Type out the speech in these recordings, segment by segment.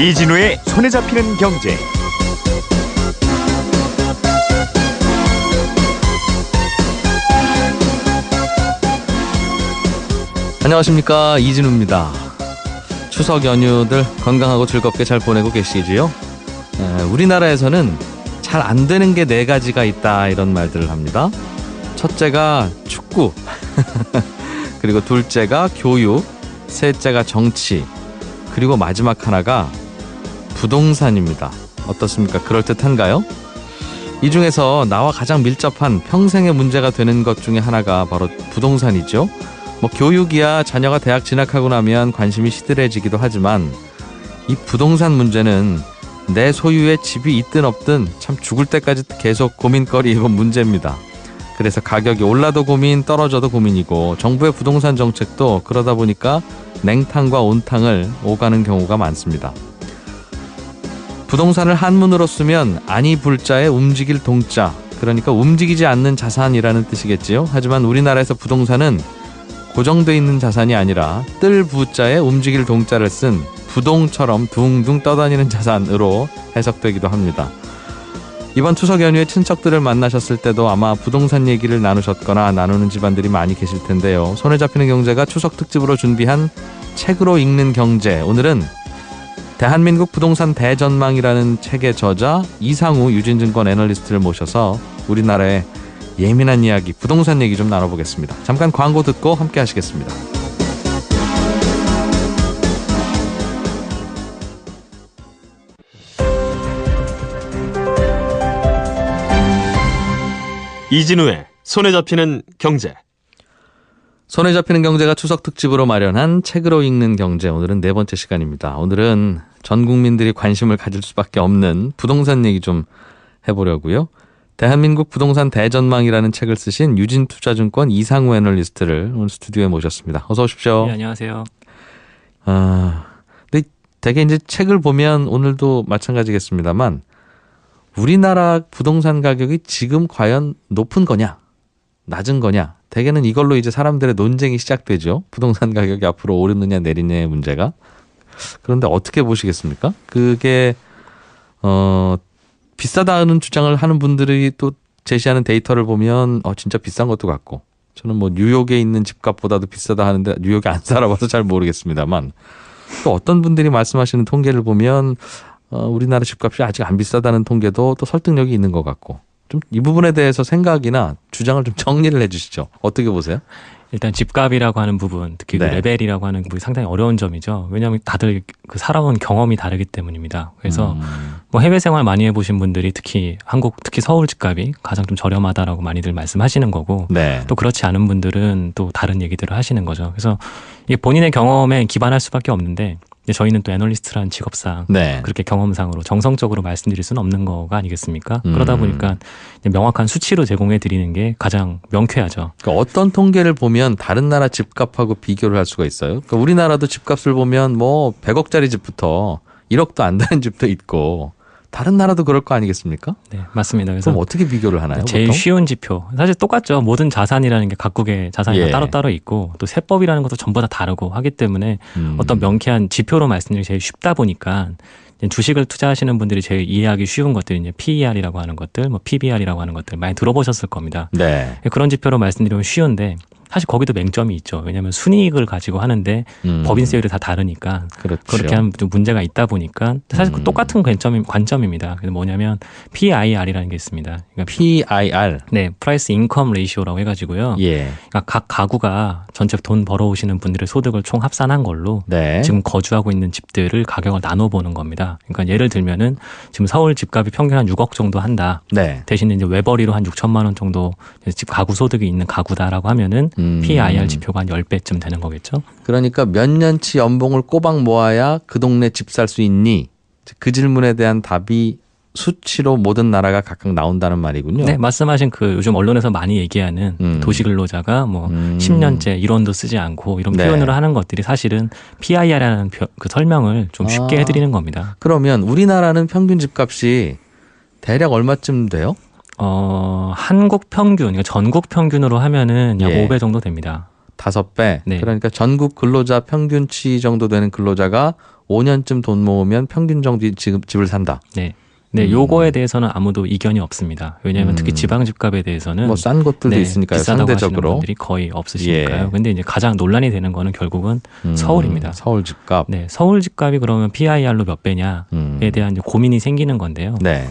이진우의 손에 잡히는 경제. 안녕하십니까, 이진우입니다. 추석 연휴들 건강하고 즐겁게 잘 보내고 계시지요? 우리나라에서는 잘 안 되는 게 4가지가 있다, 이런 말들을 합니다. 첫째가 축구, 그리고 둘째가 교육, 셋째가 정치, 그리고 마지막 하나가 부동산입니다. 어떻습니까? 그럴듯한가요? 이 중에서 나와 가장 밀접한 평생의 문제가 되는 것 중에 하나가 바로 부동산이죠. 교육이야 자녀가 대학 진학하고 나면 관심이 시들해지기도 하지만 이 부동산 문제는 내 소유의 집이 있든 없든 참 죽을 때까지 계속 고민거리이고 문제입니다. 그래서 가격이 올라도 고민, 떨어져도 고민이고 정부의 부동산 정책도 그러다 보니까 냉탕과 온탕을 오가는 경우가 많습니다. 부동산을 한문으로 쓰면 아니 불자에 움직일 동자, 그러니까 움직이지 않는 자산이라는 뜻이겠지요. 하지만 우리나라에서 부동산은 고정돼 있는 자산이 아니라 뜰 부자에 움직일 동자를 쓴 부동처럼 둥둥 떠다니는 자산으로 해석되기도 합니다. 이번 추석 연휴에 친척들을 만나셨을 때도 아마 부동산 얘기를 나누셨거나 나누는 집안들이 많이 계실 텐데요. 손에 잡히는 경제가 추석 특집으로 준비한 책으로 읽는 경제, 오늘은 대한민국 부동산 대전망이라는 책의 저자 이상우 유진증권 애널리스트를 모셔서 우리나라의 예민한 이야기, 부동산 얘기 좀 나눠보겠습니다. 잠깐 광고 듣고 함께 하시겠습니다. 이진우의 손에 잡히는 경제. 손에 잡히는 경제가 추석 특집으로 마련한 책으로 읽는 경제, 오늘은 4번째 시간입니다. 오늘은 전 국민들이 관심을 가질 수밖에 없는 부동산 얘기 좀 해보려고요. 대한민국 부동산 대전망이라는 책을 쓰신 유진투자증권 이상우 애널리스트를 오늘 스튜디오에 모셨습니다. 어서 오십시오. 네, 안녕하세요. 근데 되게 이제 책을 보면 오늘도 마찬가지겠습니다만 우리나라 부동산 가격이 지금 과연 높은 거냐, 낮은 거냐, 대개는 이걸로 이제 사람들의 논쟁이 시작되죠. 부동산 가격이 앞으로 오르느냐 내리느냐의 문제가. 그런데 어떻게 보시겠습니까? 그게 비싸다는 주장을 하는 분들이 또 제시하는 데이터를 보면 진짜 비싼 것도 같고, 저는 뉴욕에 있는 집값보다도 비싸다 하는데 뉴욕에 안 살아봐서 잘 모르겠습니다만, 또 어떤 분들이 말씀하시는 통계를 보면 우리나라 집값이 아직 안 비싸다는 통계도 또 설득력이 있는 것 같고, 좀 이 부분에 대해서 생각이나 주장을 좀 정리를 해 주시죠. 어떻게 보세요? 일단 집값이라고 하는 부분, 특히 네. 그 레벨이라고 하는 부분이 상당히 어려운 점이죠. 왜냐하면 다들 그 살아온 경험이 다르기 때문입니다. 그래서 해외 생활 많이 해보신 분들이 특히 서울 집값이 가장 좀 저렴하다라고 많이들 말씀하시는 거고, 네. 또 그렇지 않은 분들은 또 다른 얘기들을 하시는 거죠. 그래서 이게 본인의 경험에 기반할 수밖에 없는데, 저희는 또 애널리스트라는 직업상 네. 그렇게 경험상으로 정성적으로 말씀드릴 수는 없는 거가 아니겠습니까? 그러다 보니까 명확한 수치로 제공해 드리는 게 가장 명쾌하죠. 그러니까 어떤 통계를 보면 다른 나라 집값하고 비교를 할 수가 있어요. 그러니까 우리나라도 집값을 보면 100억짜리 집부터 1억도 안 되는 집도 있고, 다른 나라도 그럴 거 아니겠습니까? 네, 맞습니다. 그래서 그럼 어떻게 비교를 하나요? 제일 보통? 쉬운 지표, 사실 똑같죠. 모든 자산이라는 게 각국의 자산이 예. 따로따로 있고, 또 세법이라는 것도 전부 다 다르고 하기 때문에 어떤 명쾌한 지표로 말씀드리기 제일 쉽다 보니까, 주식을 투자하시는 분들이 제일 이해하기 쉬운 것들이 이제 PER이라고 하는 것들, PBR이라고 하는 것들 많이 들어보셨을 겁니다. 네. 그런 지표로 말씀드리면 쉬운데, 사실 거기도 맹점이 있죠. 왜냐하면 순이익을 가지고 하는데 법인세율이 다 다르니까, 그렇죠. 그렇게 하면 좀 문제가 있다 보니까 사실 똑같은 관점입니다. 그래서 뭐냐면 PIR이라는 게 있습니다. 그러니까 PIR. 네, 프라이스 인컴 레이시오라고 해가지고요. 예. 그러니까 각 가구가 전체 돈 벌어오시는 분들의 소득을 총 합산한 걸로 네. 지금 거주하고 있는 집들을 가격을 나눠보는 겁니다. 그러니까 예를 들면은 지금 서울 집값이 평균 한 6억 정도 한다. 네. 대신에 이제 외벌이로 한 6천만 원 정도 집 가구 소득이 있는 가구다라고 하면은 PIR 지표가 한 10배쯤 되는 거겠죠. 그러니까 몇 년치 연봉을 꼬박 모아야 그 동네 집 살 수 있니? 그 질문에 대한 답이 수치로 모든 나라가 각각 나온다는 말이군요. 네, 말씀하신 그 요즘 언론에서 많이 얘기하는 도시근로자가 10년째 일원도 쓰지 않고 이런 네. 표현을 하는 것들이 사실은 PIR이라는 그 설명을 좀 쉽게 해드리는 겁니다. 그러면 우리나라는 평균 집값이 대략 얼마쯤 돼요? 한국 평균, 그러니까 전국 평균으로 하면은 약 예. 5배 정도 됩니다. 5배. 네. 그러니까 전국 근로자 평균치 정도 되는 근로자가 5년쯤 돈 모으면 평균 정도 집을 산다. 네. 네, 요거에 대해서는 아무도 이견이 없습니다. 왜냐하면 특히 지방 집값에 대해서는 뭐 싼 곳들도 있으니까요. 비싸다고 상대적으로. 하시는 분들이 거의 없으시니까요. 예. 근데 이제 가장 논란이 되는 거는 결국은 서울입니다. 서울 집값. 네, 서울 집값이 그러면 PIR로 몇 배냐에 대한 이제 고민이 생기는 건데요. 네.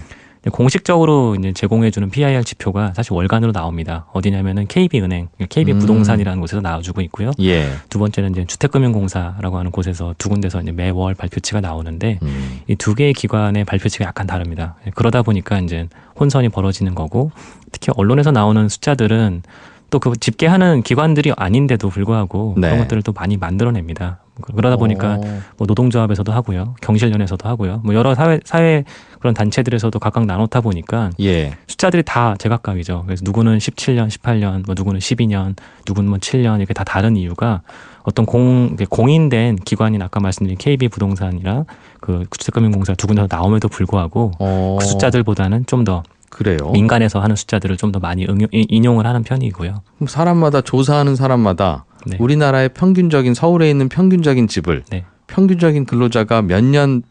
공식적으로 이제 제공해주는 PIR 지표가 사실 월간으로 나옵니다. 어디냐면은 KB은행, KB부동산이라는 곳에서 나와주고 있고요. 예. 두 번째는 이제 주택금융공사라고 하는 곳에서 두 군데서 이제 매월 발표치가 나오는데 이 두 개의 기관의 발표치가 약간 다릅니다. 그러다 보니까 이제 혼선이 벌어지는 거고 특히 언론에서 나오는 숫자들은 또 그 집계하는 기관들이 아닌데도 불구하고 네. 그런 것들을 또 많이 만들어냅니다. 그러다 보니까 뭐 노동조합에서도 하고요, 경실련에서도 하고요, 뭐 여러 사회 그런 단체들에서도 각각 나눴다 보니까 예. 숫자들이 다 제각각이죠. 그래서 누구는 17년, 18년, 뭐 누구는 12년, 누구는 뭐 7년 이렇게 다 다른 이유가 어떤 공인된 기관인 아까 말씀드린 KB부동산이랑 그 주택금융공사 두 군데서 나옴에도 불구하고 그 숫자들보다는 좀 더 그래요. 민간에서 하는 숫자들을 좀 더 많이 인용을 하는 편이고요. 그럼 사람마다 조사하는 사람마다 네. 우리나라의 평균적인 서울에 있는 평균적인 집을 네. 평균적인 근로자가 몇 년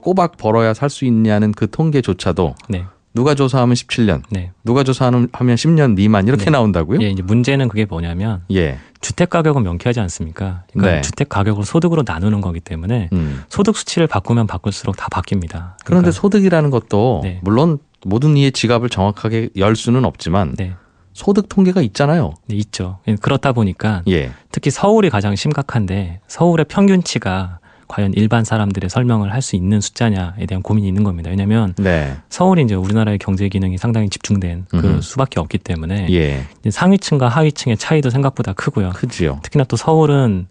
꼬박 벌어야 살 수 있냐는 그 통계조차도 네. 누가 조사하면 17년, 네. 누가 조사하면 10년 미만 이렇게 네. 나온다고요? 예, 이제 문제는 그게 뭐냐면 예. 주택 가격은 명쾌하지 않습니까? 그러니까 네. 주택 가격을 소득으로 나누는 거기 때문에 소득 수치를 바꾸면 바꿀수록 다 바뀝니다. 그런데 그러니까, 소득이라는 것도 네. 물론 모든 이의 지갑을 정확하게 열 수는 없지만 네. 소득 통계가 있잖아요. 네, 있죠. 그렇다 보니까 예. 특히 서울이 가장 심각한데 서울의 평균치가 과연 일반 사람들의 설명을 할 수 있는 숫자냐에 대한 고민이 있는 겁니다. 왜냐하면 네. 서울이 이제 우리나라의 경제 기능이 상당히 집중된 그 수밖에 없기 때문에 예. 이제 상위층과 하위층의 차이도 생각보다 크고요. 크지요. 특히나 또 서울은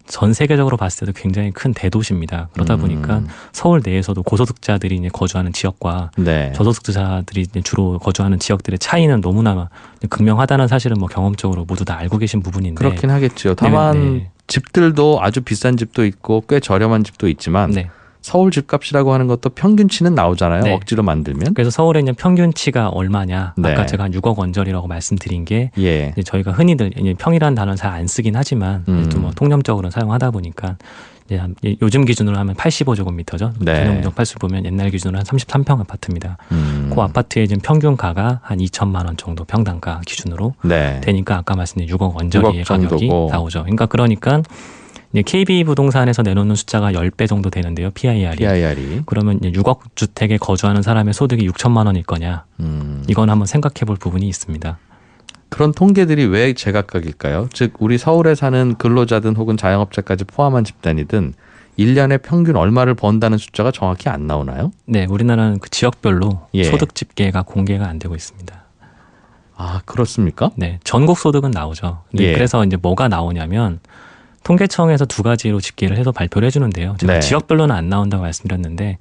전 세계적으로 봤을 때도 굉장히 큰 대도시입니다. 그러다 보니까 서울 내에서도 고소득자들이 이제 거주하는 지역과 네. 저소득자들이 이제 주로 거주하는 지역들의 차이는 너무나 극명하다는 사실은 뭐 경험적으로 모두 다 알고 계신 부분인데. 그렇긴 하겠죠. 다만 네. 집들도 아주 비싼 집도 있고 꽤 저렴한 집도 있지만 네. 서울 집값이라고 하는 것도 평균치는 나오잖아요. 네. 억지로 만들면. 그래서 서울에 있는 평균치가 얼마냐. 네. 아까 제가 한 6억 원저리라고 말씀드린 게 예. 이제 저희가 흔히들 이제 평이라는 단어는 잘 안 쓰긴 하지만 또 뭐 통념적으로 사용하다 보니까 이제 요즘 기준으로 하면 85제곱미터죠. 네. 전용 아파트 보면 옛날 기준으로 한 33평 아파트입니다. 그 아파트의 지금 평균가가 한 2천만 원 정도 평당가 기준으로 네. 되니까 아까 말씀드린 6억 원저리의 6억 가격이 정도고. 나오죠. 그러니까 이제 KB부동산에서 내놓는 숫자가 10배 정도 되는데요. PIR이. PIR이. 그러면 이제 6억 주택에 거주하는 사람의 소득이 6천만 원일 거냐. 이건 한번 생각해 볼 부분이 있습니다. 그런 통계들이 왜 제각각일까요? 즉 우리 서울에 사는 근로자든 혹은 자영업자까지 포함한 집단이든 1년에 평균 얼마를 번다는 숫자가 정확히 안 나오나요? 네, 우리나라는 그 지역별로 예. 소득 집계가 공개가 안 되고 있습니다. 아, 그렇습니까? 네, 전국 소득은 나오죠. 네, 예. 그래서 이제 뭐가 나오냐면 통계청에서 두 가지로 집계를 해서 발표를 해주는데요. 제가 네. 지역별로는 안 나온다고 말씀드렸는데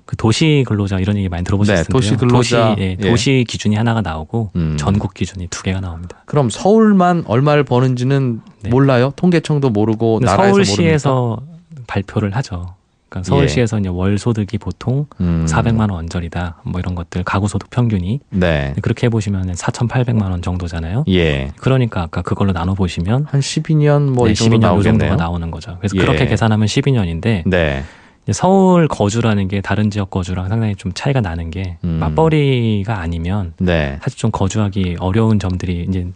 그 도시 근로자 이런 얘기 많이 들어보셨을 네, 텐데요. 도시 근로자. 도시 기준이 하나가 나오고 음. 전국 기준이 두 개가 나옵니다. 그럼 서울만 얼마를 버는지는 네. 몰라요? 통계청도 모르고 근데 나라에서 모릅니까? 서울시에서 발표를 하죠. 그러니까 서울시에서 이제 월 소득이 보통 400만 원 언저리다. 뭐 이런 것들 가구 소득 평균이 네. 그렇게 해보시면 4,800만 원 정도잖아요. 예. 그러니까 아까 그걸로 나눠 보시면 한 12년 뭐 이 정도 12년 요 나오겠네요. 정도가 나오는 거죠. 그래서 예. 그렇게 계산하면 12년인데 네. 서울 거주라는 게 다른 지역 거주랑 상당히 좀 차이가 나는 게 맞벌이가 아니면 네. 사실 좀 거주하기 어려운 점들이 이제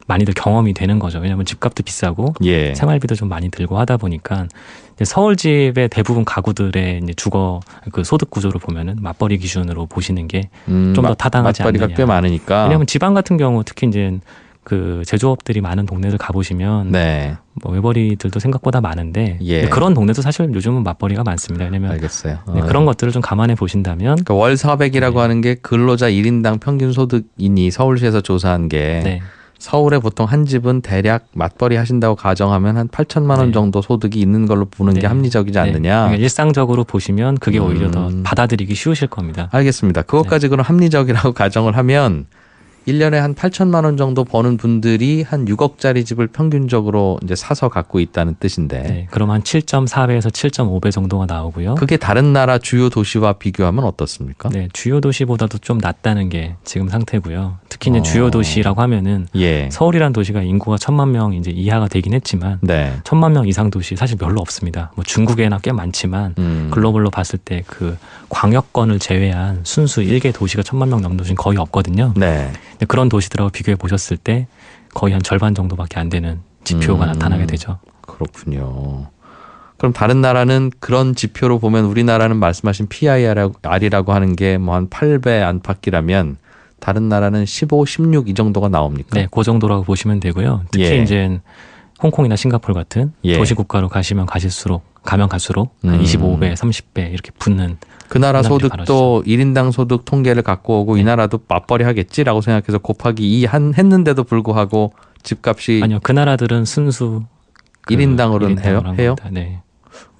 많이들 경험이 되는 거죠. 왜냐하면 집값도 비싸고 예. 생활비도 좀 많이 들고 하다 보니까 이제 서울 집의 대부분 가구들의 이제 주거 그 소득 구조를 보면은 맞벌이 기준으로 보시는 게 좀 더 타당하지 맞벌이가 않느냐. 꽤 많으니까. 왜냐하면 지방 같은 경우 특히 이제 그 제조업들이 많은 동네들 가보시면 네. 뭐 외벌이들도 생각보다 많은데 예. 근데 그런 동네도 사실 요즘은 맞벌이가 많습니다. 왜냐하면 알겠어요. 네, 그런 것들을 좀 감안해 보신다면 그러니까 월 400이라고 네. 하는 게 근로자 1인당 평균 소득이니 서울시에서 조사한 게 네. 서울에 보통 한 집은 대략 맞벌이 하신다고 가정하면 한 8천만 원 네. 정도 소득이 있는 걸로 보는 게 네. 합리적이지 네. 않느냐. 그러니까 일상적으로 보시면 그게 오히려 더 받아들이기 쉬우실 겁니다. 알겠습니다. 그것까지 그럼 합리적이라고 가정을 하면 1년에 한 8천만 원 정도 버는 분들이 한 6억짜리 집을 평균적으로 이제 사서 갖고 있다는 뜻인데. 네, 그럼 한 7.4배에서 7.5배 정도가 나오고요. 그게 다른 나라 주요 도시와 비교하면 어떻습니까? 네, 주요 도시보다도 좀 낮다는 게 지금 상태고요. 특히 이제 주요 도시라고 하면은 예. 서울이란 도시가 인구가 1,000만 명 이제 이하가 되긴 했지만 네. 1,000만 명 이상 도시 사실 별로 없습니다. 뭐 중국에나 꽤 많지만 글로벌로 봤을 때 그 광역권을 제외한 순수 1개 도시가 1,000만 명 넘는 도시는 거의 없거든요. 네. 근데 그런 도시들하고 비교해 보셨을 때 거의 한 절반 정도밖에 안 되는 지표가 나타나게 되죠. 그렇군요. 그럼 다른 나라는 그런 지표로 보면 우리나라는 말씀하신 PIR이라고 하는 게 뭐 한 8배 안팎이라면 다른 나라는 15, 16 이 정도가 나옵니까? 네, 그 정도라고 보시면 되고요. 특히 예. 이제 홍콩이나 싱가포르 같은 예. 도시 국가로 가면 갈수록 한 25배, 30배 이렇게 붙는 그 나라 부담들이 소득도 1인당 소득 통계를 갖고 오고 네. 이 나라도 맞벌이 하겠지라고 생각해서 곱하기 2 했는데도 불구하고 집값이 아니요, 그 나라들은 순수 1인당으로는 해요? 한 해요? 겁니다. 네.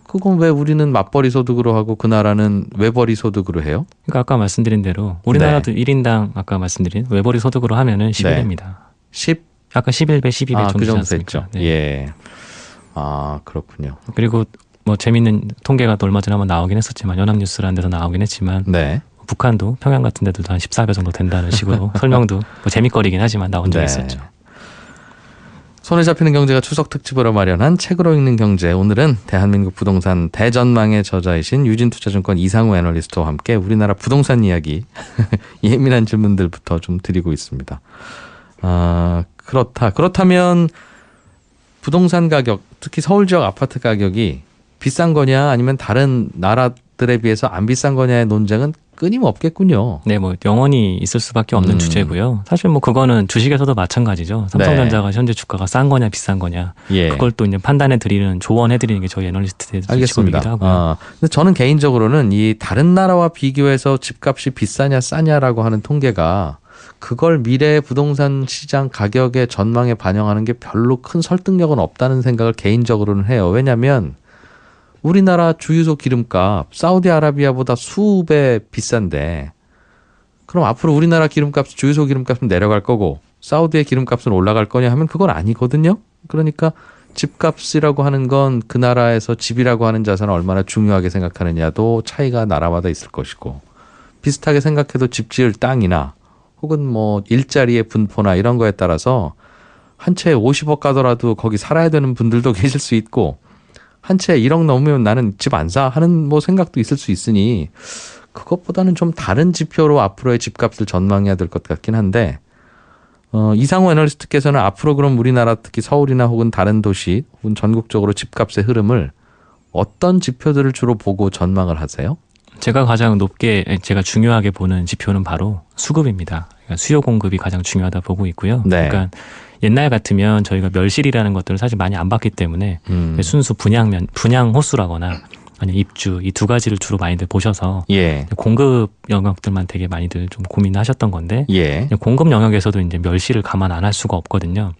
그건 왜 우리는 맞벌이 소득으로 하고 그 나라는 외벌이 소득으로 해요? 그러니까 아까 말씀드린 대로 우리나라도 1인당 아까 말씀드린 외벌이 소득으로 하면은 11배입니다. 10? 아까 11배, 12배 아, 정도 그 되지 정도 않습니까? 됐죠. 네. 예. 아, 그렇군요. 그리고 뭐 재밌는 통계가 또 얼마 전에 한번 나오긴 했었지만 연합뉴스라는 데서 나오긴 했지만 네. 북한도 평양 같은 데도 한 14배 정도 된다는 식으로 설명도 뭐 재밌거리긴 하지만 나온 적이 네. 있었죠. 손에 잡히는 경제가 추석 특집으로 마련한 책으로 읽는 경제. 오늘은 대한민국 부동산 대전망의 저자이신 유진투자증권 이상우 애널리스트와 함께 우리나라 부동산 이야기 예민한 질문들부터 좀 드리고 있습니다. 그렇다면 부동산 가격, 특히 서울 지역 아파트 가격이 비싼 거냐 아니면 다른 나라들에 비해서 안 비싼 거냐의 논쟁은 끊임없겠군요. 네, 뭐 영원히 있을 수밖에 없는 주제고요. 사실 뭐 그거는 주식에서도 마찬가지죠. 삼성전자가 현재 주가가 싼 거냐 비싼 거냐. 예. 그걸 또 이제 판단해 드리는 조언해 드리는 게 저희 애널리스트의 알겠습니다. 직업이기도 하고요. 근데 저는 개인적으로는 이 다른 나라와 비교해서 집값이 비싸냐 싸냐라고 하는 통계가 그걸 미래의 부동산 시장 가격의 전망에 반영하는 게 별로 큰 설득력은 없다는 생각을 개인적으로는 해요. 왜냐하면 우리나라 주유소 기름값 사우디아라비아보다 수배 비싼데 그럼 앞으로 우리나라 기름값, 주유소 기름값은 내려갈 거고 사우디의 기름값은 올라갈 거냐 하면 그건 아니거든요. 그러니까 집값이라고 하는 건 그 나라에서 집이라고 하는 자산을 얼마나 중요하게 생각하느냐도 차이가 나라마다 있을 것이고 비슷하게 생각해도 집 지을 땅이나 혹은 뭐 일자리의 분포나 이런 거에 따라서 한 채에 50억 가더라도 거기 살아야 되는 분들도 계실 수 있고 한 채에 1억 넘으면 나는 집 안 사 하는 뭐 생각도 있을 수 있으니 그것보다는 좀 다른 지표로 앞으로의 집값을 전망해야 될 것 같긴 한데 이상우 애널리스트께서는 앞으로 그럼 우리나라 특히 서울이나 혹은 다른 도시 혹은 전국적으로 집값의 흐름을 어떤 지표들을 주로 보고 전망을 하세요? 제가 가장 높게 제가 중요하게 보는 지표는 바로 수급입니다. 그러니까 수요 공급이 가장 중요하다 보고 있고요. 네. 그러니까 옛날 같으면 저희가 멸실이라는 것들을 사실 많이 안 봤기 때문에 순수 분양 호수라거나 아니면 입주 이 두 가지를 주로 많이들 보셔서 예. 공급 영역들만 되게 많이들 좀 고민하셨던 건데 예. 공급 영역에서도 이제 멸실을 감안 안 할 수가 없거든요.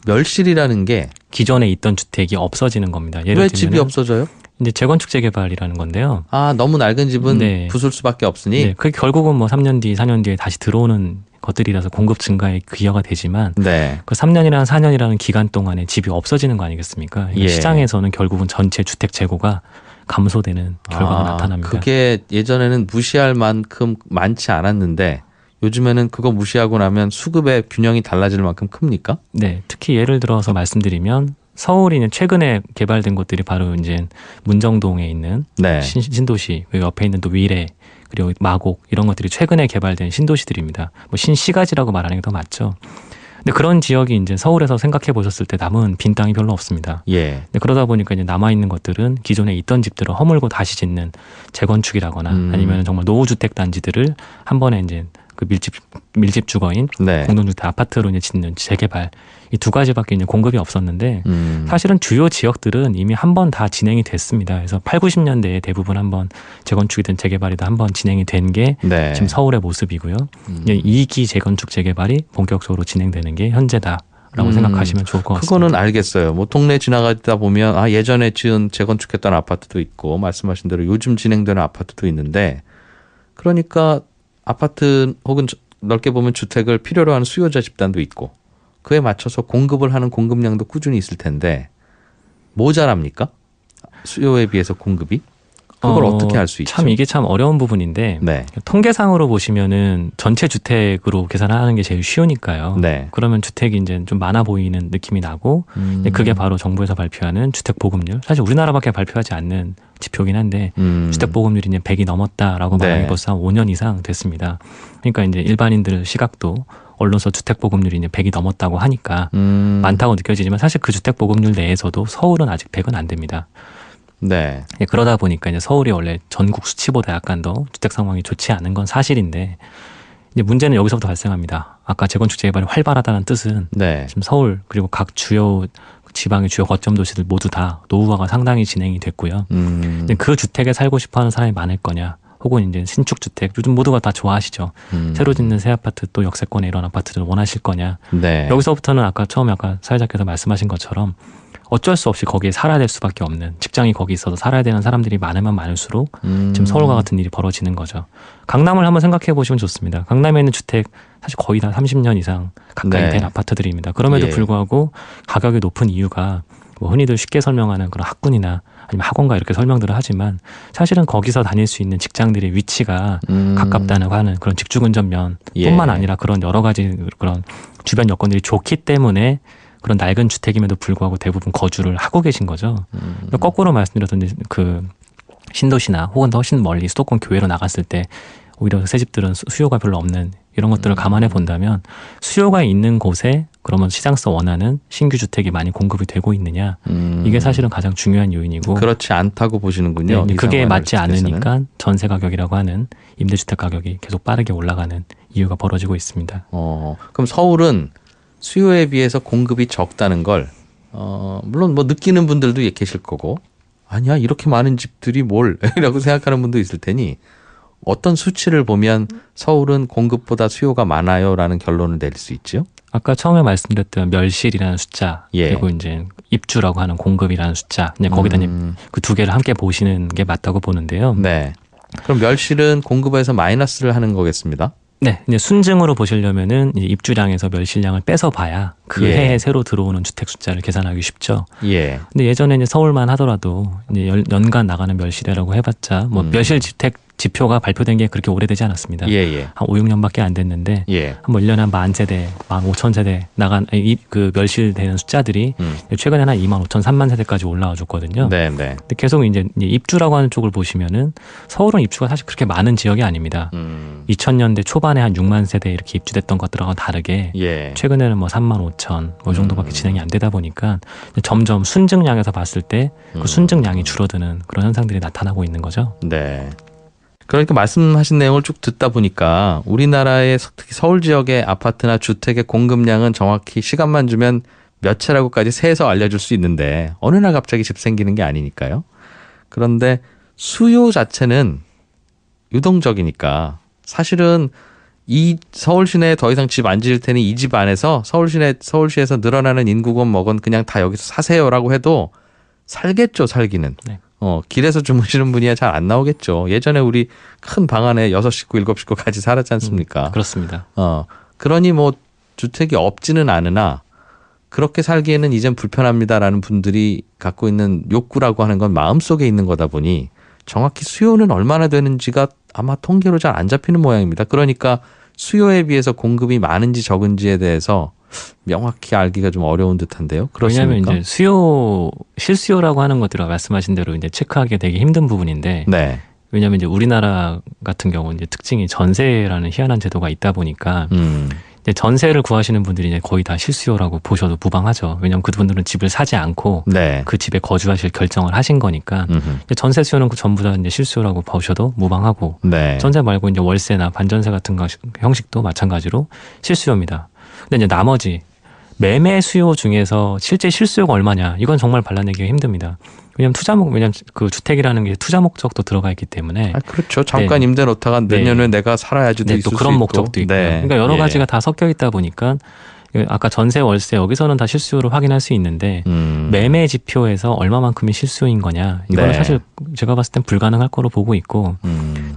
멸실이라는 게 기존에 있던 주택이 없어지는 겁니다. 예를 왜 들면 집이 없어져요? 이제 재건축 재개발이라는 건데요. 아, 너무 낡은 집은 네. 부술 수밖에 없으니. 네, 그게 결국은 뭐 3년 뒤, 4년 뒤에 다시 들어오는 것들이라서 공급 증가에 기여가 되지만 네. 그 3년이랑 4년이라는 기간 동안에 집이 없어지는 거 아니겠습니까? 그러니까 예. 시장에서는 결국은 전체 주택 재고가 감소되는 결과가 나타납니다. 그게 예전에는 무시할 만큼 많지 않았는데 요즘에는 그거 무시하고 나면 수급의 균형이 달라질 만큼 큽니까? 네, 특히 예를 들어서 말씀드리면 서울이 최근에 개발된 곳들이 바로 이제 문정동에 있는 네. 신도시, 그 옆에 있는 또 위례, 그리고 마곡 이런 것들이 최근에 개발된 신도시들입니다. 뭐 신시가지라고 말하는 게 더 맞죠. 근데 그런 지역이 이제 서울에서 생각해 보셨을 때 남은 빈 땅이 별로 없습니다. 예. 근데 그러다 보니까 이제 남아 있는 것들은 기존에 있던 집들을 허물고 다시 짓는 재건축이라거나 아니면 정말 노후주택 단지들을 한 번에 이제 그 밀집 주거인 네. 공동주택 아파트로 이제 짓는 재개발 이 두 가지밖에 이제 공급이 없었는데 사실은 주요 지역들은 이미 한 번 다 진행이 됐습니다. 그래서 8, 90년대에 대부분 한번 재건축이든 재개발이든 한번 진행이 된 게 네. 지금 서울의 모습이고요. 이제 2기 재건축 재개발이 본격적으로 진행되는 게 현재다라고 생각하시면 좋을 것 같습니다. 그거는 알겠어요. 뭐 동네 지나가다 보면 예전에 지은 재건축했던 아파트도 있고 말씀하신 대로 요즘 진행되는 아파트도 있는데 그러니까 아파트 혹은 넓게 보면 주택을 필요로 하는 수요자 집단도 있고 그에 맞춰서 공급을 하는 공급량도 꾸준히 있을 텐데 모자랍니까? 수요에 비해서 공급이? 그걸 어떻게 알 수 있죠? 참 이게 참 어려운 부분인데 네. 통계상으로 보시면은 전체 주택으로 계산하는 게 제일 쉬우니까요. 네. 그러면 주택이 이제 좀 많아 보이는 느낌이 나고 그게 바로 정부에서 발표하는 주택 보급률. 사실 우리나라밖에 발표하지 않는 지표긴 한데 주택 보급률이 이제 100이 넘었다라고 네. 말하기 벌써 한 5년 이상 됐습니다. 그러니까 이제 일반인들 시각도 언론서 주택 보급률이 이제 100이 넘었다고 하니까 많다고 느껴지지만 사실 그 주택 보급률 내에서도 서울은 아직 100은 안 됩니다. 네. 예, 그러다 보니까 이제 서울이 원래 전국 수치보다 약간 더 주택 상황이 좋지 않은 건 사실인데 이제 문제는 여기서부터 발생합니다. 아까 재건축 재개발이 활발하다는 뜻은 네. 지금 서울 그리고 각 주요 지방의 주요 거점 도시들 모두 다 노후화가 상당히 진행이 됐고요. 근데 그 주택에 살고 싶어하는 사람이 많을 거냐? 혹은 이제 신축 주택 요즘 모두가 다 좋아하시죠. 새로 짓는 새 아파트 또 역세권에 이런 아파트들 원하실 거냐? 네. 여기서부터는 아까 처음에 아까 사회자께서 말씀하신 것처럼 어쩔 수 없이 거기에 살아야 될 수밖에 없는 직장이 거기 있어서 살아야 되는 사람들이 많으면 많을수록 지금 서울과 같은 일이 벌어지는 거죠. 강남을 한번 생각해 보시면 좋습니다. 강남에 있는 주택 사실 거의 다 30년 이상 가까이 네. 된 아파트들입니다. 그럼에도 예. 불구하고 가격이 높은 이유가 뭐 흔히들 쉽게 설명하는 그런 학군이나 아니면 학원가 이렇게 설명들을 하지만 사실은 거기서 다닐 수 있는 직장들의 위치가 가깝다고 하는 그런 직주근접면뿐만 예. 아니라 그런 여러 가지 그런 주변 여건들이 좋기 때문에 그런 낡은 주택임에도 불구하고 대부분 거주를 하고 계신 거죠. 거꾸로 말씀드렸던 그 신도시나 혹은 더 훨씬 멀리 수도권 교외로 나갔을 때 오히려 새 집들은 수요가 별로 없는 이런 것들을 감안해 본다면 수요가 있는 곳에 그러면 시장에서 원하는 신규 주택이 많이 공급이 되고 있느냐 이게 사실은 가장 중요한 요인이고 그렇지 않다고 보시는군요. 네, 이 그게 상황을 맞지 대해서는. 않으니까 전세 가격이라고 하는 임대주택 가격이 계속 빠르게 올라가는 이유가 벌어지고 있습니다. 그럼 서울은 수요에 비해서 공급이 적다는 걸 물론 뭐 느끼는 분들도 계실 거고 아니야 이렇게 많은 집들이 뭘 이라고 생각하는 분도 있을 테니 어떤 수치를 보면 서울은 공급보다 수요가 많아요라는 결론을 내릴 수 있죠? 아까 처음에 말씀드렸던 멸실이라는 숫자 예. 그리고 이제 입주라고 하는 공급이라는 숫자 이제 거기다 그 두 개를 함께 보시는 게 맞다고 보는데요. 네. 그럼 멸실은 공급에서 마이너스를 하는 거겠습니다. 네, 이제 순증으로 보시려면은 이제 입주량에서 멸실량을 빼서 봐야 그 예. 해에 새로 들어오는 주택 숫자를 계산하기 쉽죠. 예. 근데 예전에 이제 서울만 하더라도 이제 연간 나가는 멸실이라고 해봤자 뭐 멸실 주택 지표가 발표된 게 그렇게 오래되지 않았습니다. 예. 한 5, 6년밖에 안 됐는데 예. 한번 1년에 한 10,000세대, 15,000세대 나간 그 멸실되는 숫자들이 최근에 한 25,000, 3만 세대까지 올라와 줬거든요. 네. 근데 계속 이제 입주라고 하는 쪽을 보시면은 서울은 입주가 사실 그렇게 많은 지역이 아닙니다. 2000년대 초반에 한 6만 세대 이렇게 입주됐던 것들하고 다르게 예. 최근에는 뭐 3만 5천 뭐 정도밖에 진행이 안 되다 보니까 점점 순증량에서 봤을 때 그 순증량이 줄어드는 그런 현상들이 나타나고 있는 거죠. 네. 그러니까 말씀하신 내용을 쭉 듣다 보니까 우리나라의 특히 서울 지역의 아파트나 주택의 공급량은 정확히 시간만 주면 몇 채라고까지 세서 알려줄 수 있는데 어느 날 갑자기 집 생기는 게 아니니까요. 그런데 수요 자체는 유동적이니까 사실은 이 서울 시내에 더 이상 집 안 지을 테니 이 집 안에서 서울시에서 늘어나는 인구건 뭐건 그냥 다 여기서 사세요라고 해도 살겠죠, 살기는. 네. 길에서 주무시는 분이야 잘 안 나오겠죠. 예전에 우리 큰 방 안에 6식구, 7식구 같이 살았지 않습니까? 그렇습니다. 그러니 뭐 주택이 없지는 않으나 그렇게 살기에는 이젠 불편합니다라는 분들이 갖고 있는 욕구라고 하는 건 마음속에 있는 거다 보니 정확히 수요는 얼마나 되는지가 아마 통계로 잘 안 잡히는 모양입니다. 그러니까 수요에 비해서 공급이 많은지 적은지에 대해서 명확히 알기가 좀 어려운 듯한데요. 그렇습니까? 왜냐하면 이제 실수요라고 하는 것들을 말씀하신 대로 이제 체크하기 되게 힘든 부분인데 네. 왜냐하면 이제 우리나라 같은 경우 이제 특징이 전세라는 희한한 제도가 있다 보니까 이제 전세를 구하시는 분들이 이제 거의 다 실수요라고 보셔도 무방하죠. 왜냐하면 그분들은 집을 사지 않고 네. 그 집에 거주하실 결정을 하신 거니까 이제 전세 수요는 전부 다 이제 실수요라고 보셔도 무방하고 네. 전세 말고 이제 월세나 반전세 같은 형식도 마찬가지로 실수요입니다. 근데 이제 나머지 매매 수요 중에서 실제 실수요가 얼마냐 이건 정말 발라내기가 힘듭니다. 왜냐면 그 주택이라는 게 투자 목적도 들어가 있기 때문에 그렇죠. 잠깐 임대 놓다가 몇 년 후에 내가 살아야지도 네, 있을 또 그런 수 목적도 있고요. 네. 그러니까 여러 가지가 다 섞여 있다 보니까 아까 전세, 월세 여기서는 다 실수요를 확인할 수 있는데 매매 지표에서 얼마만큼이 실수요인 거냐 이거는 네. 사실 제가 봤을 땐 불가능할 거로 보고 있고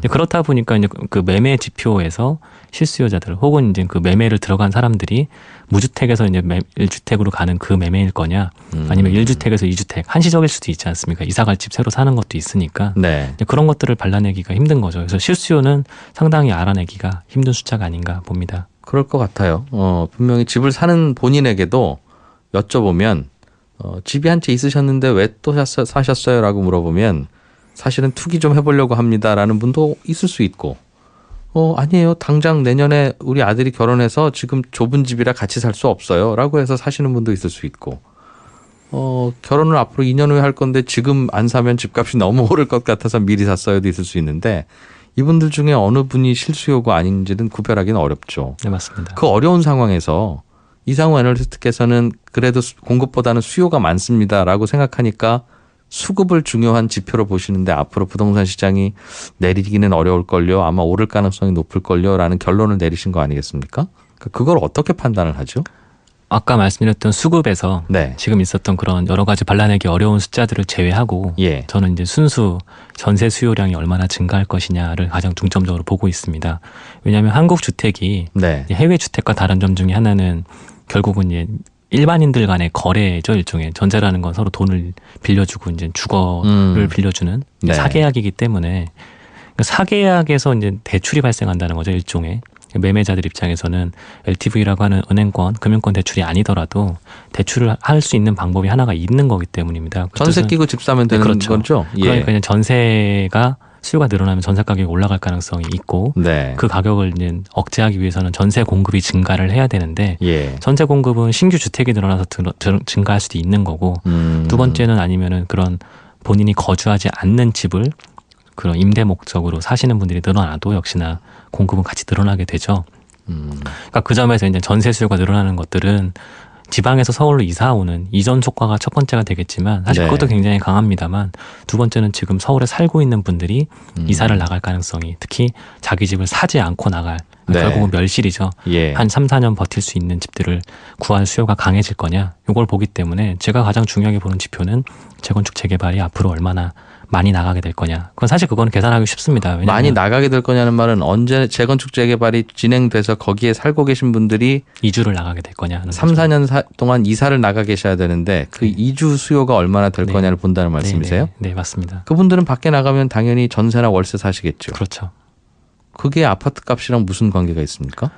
그렇다 보니까 이제 그 매매 지표에서 실수요자들 혹은 이제 그 매매를 들어간 사람들이 무주택에서 이제 1주택으로 가는 그 매매일 거냐 아니면 1주택에서 2주택 한시적일 수도 있지 않습니까? 이사갈 집 새로 사는 것도 있으니까 네. 이제 그런 것들을 발라내기가 힘든 거죠. 그래서 실수요는 상당히 알아내기가 힘든 숫자가 아닌가 봅니다. 그럴 것 같아요. 분명히 집을 사는 본인에게도 여쭤보면 집이 한 채 있으셨는데 왜 또 사셨어요? 라고 물어보면 사실은 투기 좀 해보려고 합니다라는 분도 있을 수 있고 아니에요. 당장 내년에 우리 아들이 결혼해서 지금 좁은 집이라 같이 살 수 없어요. 라고 해서 사시는 분도 있을 수 있고 결혼을 앞으로 2년 후에 할 건데 지금 안 사면 집값이 너무 오를 것 같아서 미리 샀어요도 있을 수 있는데 이분들 중에 어느 분이 실수요가 아닌지는 구별하기는 어렵죠. 네, 맞습니다. 그 어려운 상황에서 이상우 애널리스트께서는 그래도 공급보다는 수요가 많습니다라고 생각하니까 수급을 중요한 지표로 보시는데 앞으로 부동산 시장이 내리기는 어려울걸요. 아마 오를 가능성이 높을걸요. 라는 결론을 내리신 거 아니겠습니까? 그걸 어떻게 판단을 하죠? 아까 말씀드렸던 수급에서 네. 지금 있었던 그런 여러 가지 발라내기 어려운 숫자들을 제외하고 예. 저는 이제 순수 전세 수요량이 얼마나 증가할 것이냐를 가장 중점적으로 보고 있습니다. 왜냐하면 한국 주택이 네. 해외 주택과 다른 점 중에 하나는 결국은 이제 일반인들 간의 거래죠. 일종의 전세라는 건 서로 돈을 빌려주고 이제 주거를 빌려주는 네. 사계약이기 때문에 사계약에서 이제 대출이 발생한다는 거죠. 일종의 매매자들 입장에서는 LTV라고 하는 은행권, 금융권 대출이 아니더라도 대출을 할 수 있는 방법이 하나가 있는 거기 때문입니다. 전세 끼고 집 사면 되는 그렇죠. 거죠? 예. 그러니까 그냥 전세가 수요가 늘어나면 전세 가격이 올라갈 가능성이 있고 네. 그 가격을 이제 억제하기 위해서는 전세 공급이 증가를 해야 되는데 예. 전세 공급은 신규 주택이 늘어나서 증가할 수도 있는 거고 두 번째는 아니면은 그런 본인이 거주하지 않는 집을 그런 임대 목적으로 사시는 분들이 늘어나도 역시나 공급은 같이 늘어나게 되죠. 그러니까 그 점에서 이제 전세 수요가 늘어나는 것들은 지방에서 서울로 이사 오는 이전 효과가 첫 번째가 되겠지만 사실 네. 그것도 굉장히 강합니다만 두 번째는 지금 서울에 살고 있는 분들이 이사를 나갈 가능성이 특히 자기 집을 사지 않고 나갈 네. 결국은 멸실이죠. 예. 한 3, 4년 버틸 수 있는 집들을 구할 수요가 강해질 거냐 이걸 보기 때문에 제가 가장 중요하게 보는 지표는 재건축 재개발이 앞으로 얼마나 많이 나가게 될 거냐. 그건 사실 그거는 계산하기 쉽습니다. 왜냐하면 많이 나가게 될 거냐는 말은 언제 재건축 재개발이 진행돼서 거기에 살고 계신 분들이 이주를 나가게 될 거냐 하는 3, 4년 동안 이사를 나가 계셔야 되는데 그 이주 수요가 얼마나 될 네. 거냐를 본다는 말씀이세요? 네, 맞습니다. 그분들은 밖에 나가면 당연히 전세나 월세 사시겠죠. 그렇죠. 그게 아파트 값이랑 무슨 관계가 있습니까?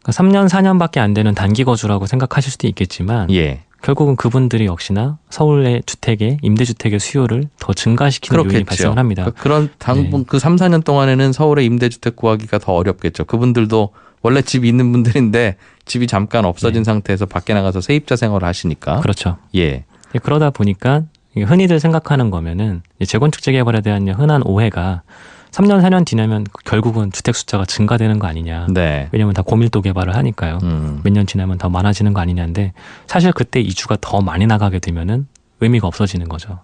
그러니까 3년, 4년밖에 안 되는 단기 거주라고 생각하실 수도 있겠지만 예. 결국은 그분들이 역시나 서울의 주택의 임대주택의 수요를 더 증가시키는 요인이 그렇겠죠. 발생을 합니다. 그런 당분 네. 그 3, 4년 동안에는 서울의 임대주택 구하기가 더 어렵겠죠. 그분들도 원래 집이 있는 분들인데 집이 잠깐 없어진 네. 상태에서 밖에 나가서 세입자 생활을 하시니까. 그렇죠. 예. 그러다 보니까 흔히들 생각하는 거면은 재건축 재개발에 대한 흔한 오해가 3년, 4년 지나면 결국은 주택 숫자가 증가되는 거 아니냐. 네. 왜냐하면 다 고밀도 개발을 하니까요. 몇 년 지나면 더 많아지는 거 아니냐인데 사실 그때 이주가 더 많이 나가게 되면은 의미가 없어지는 거죠.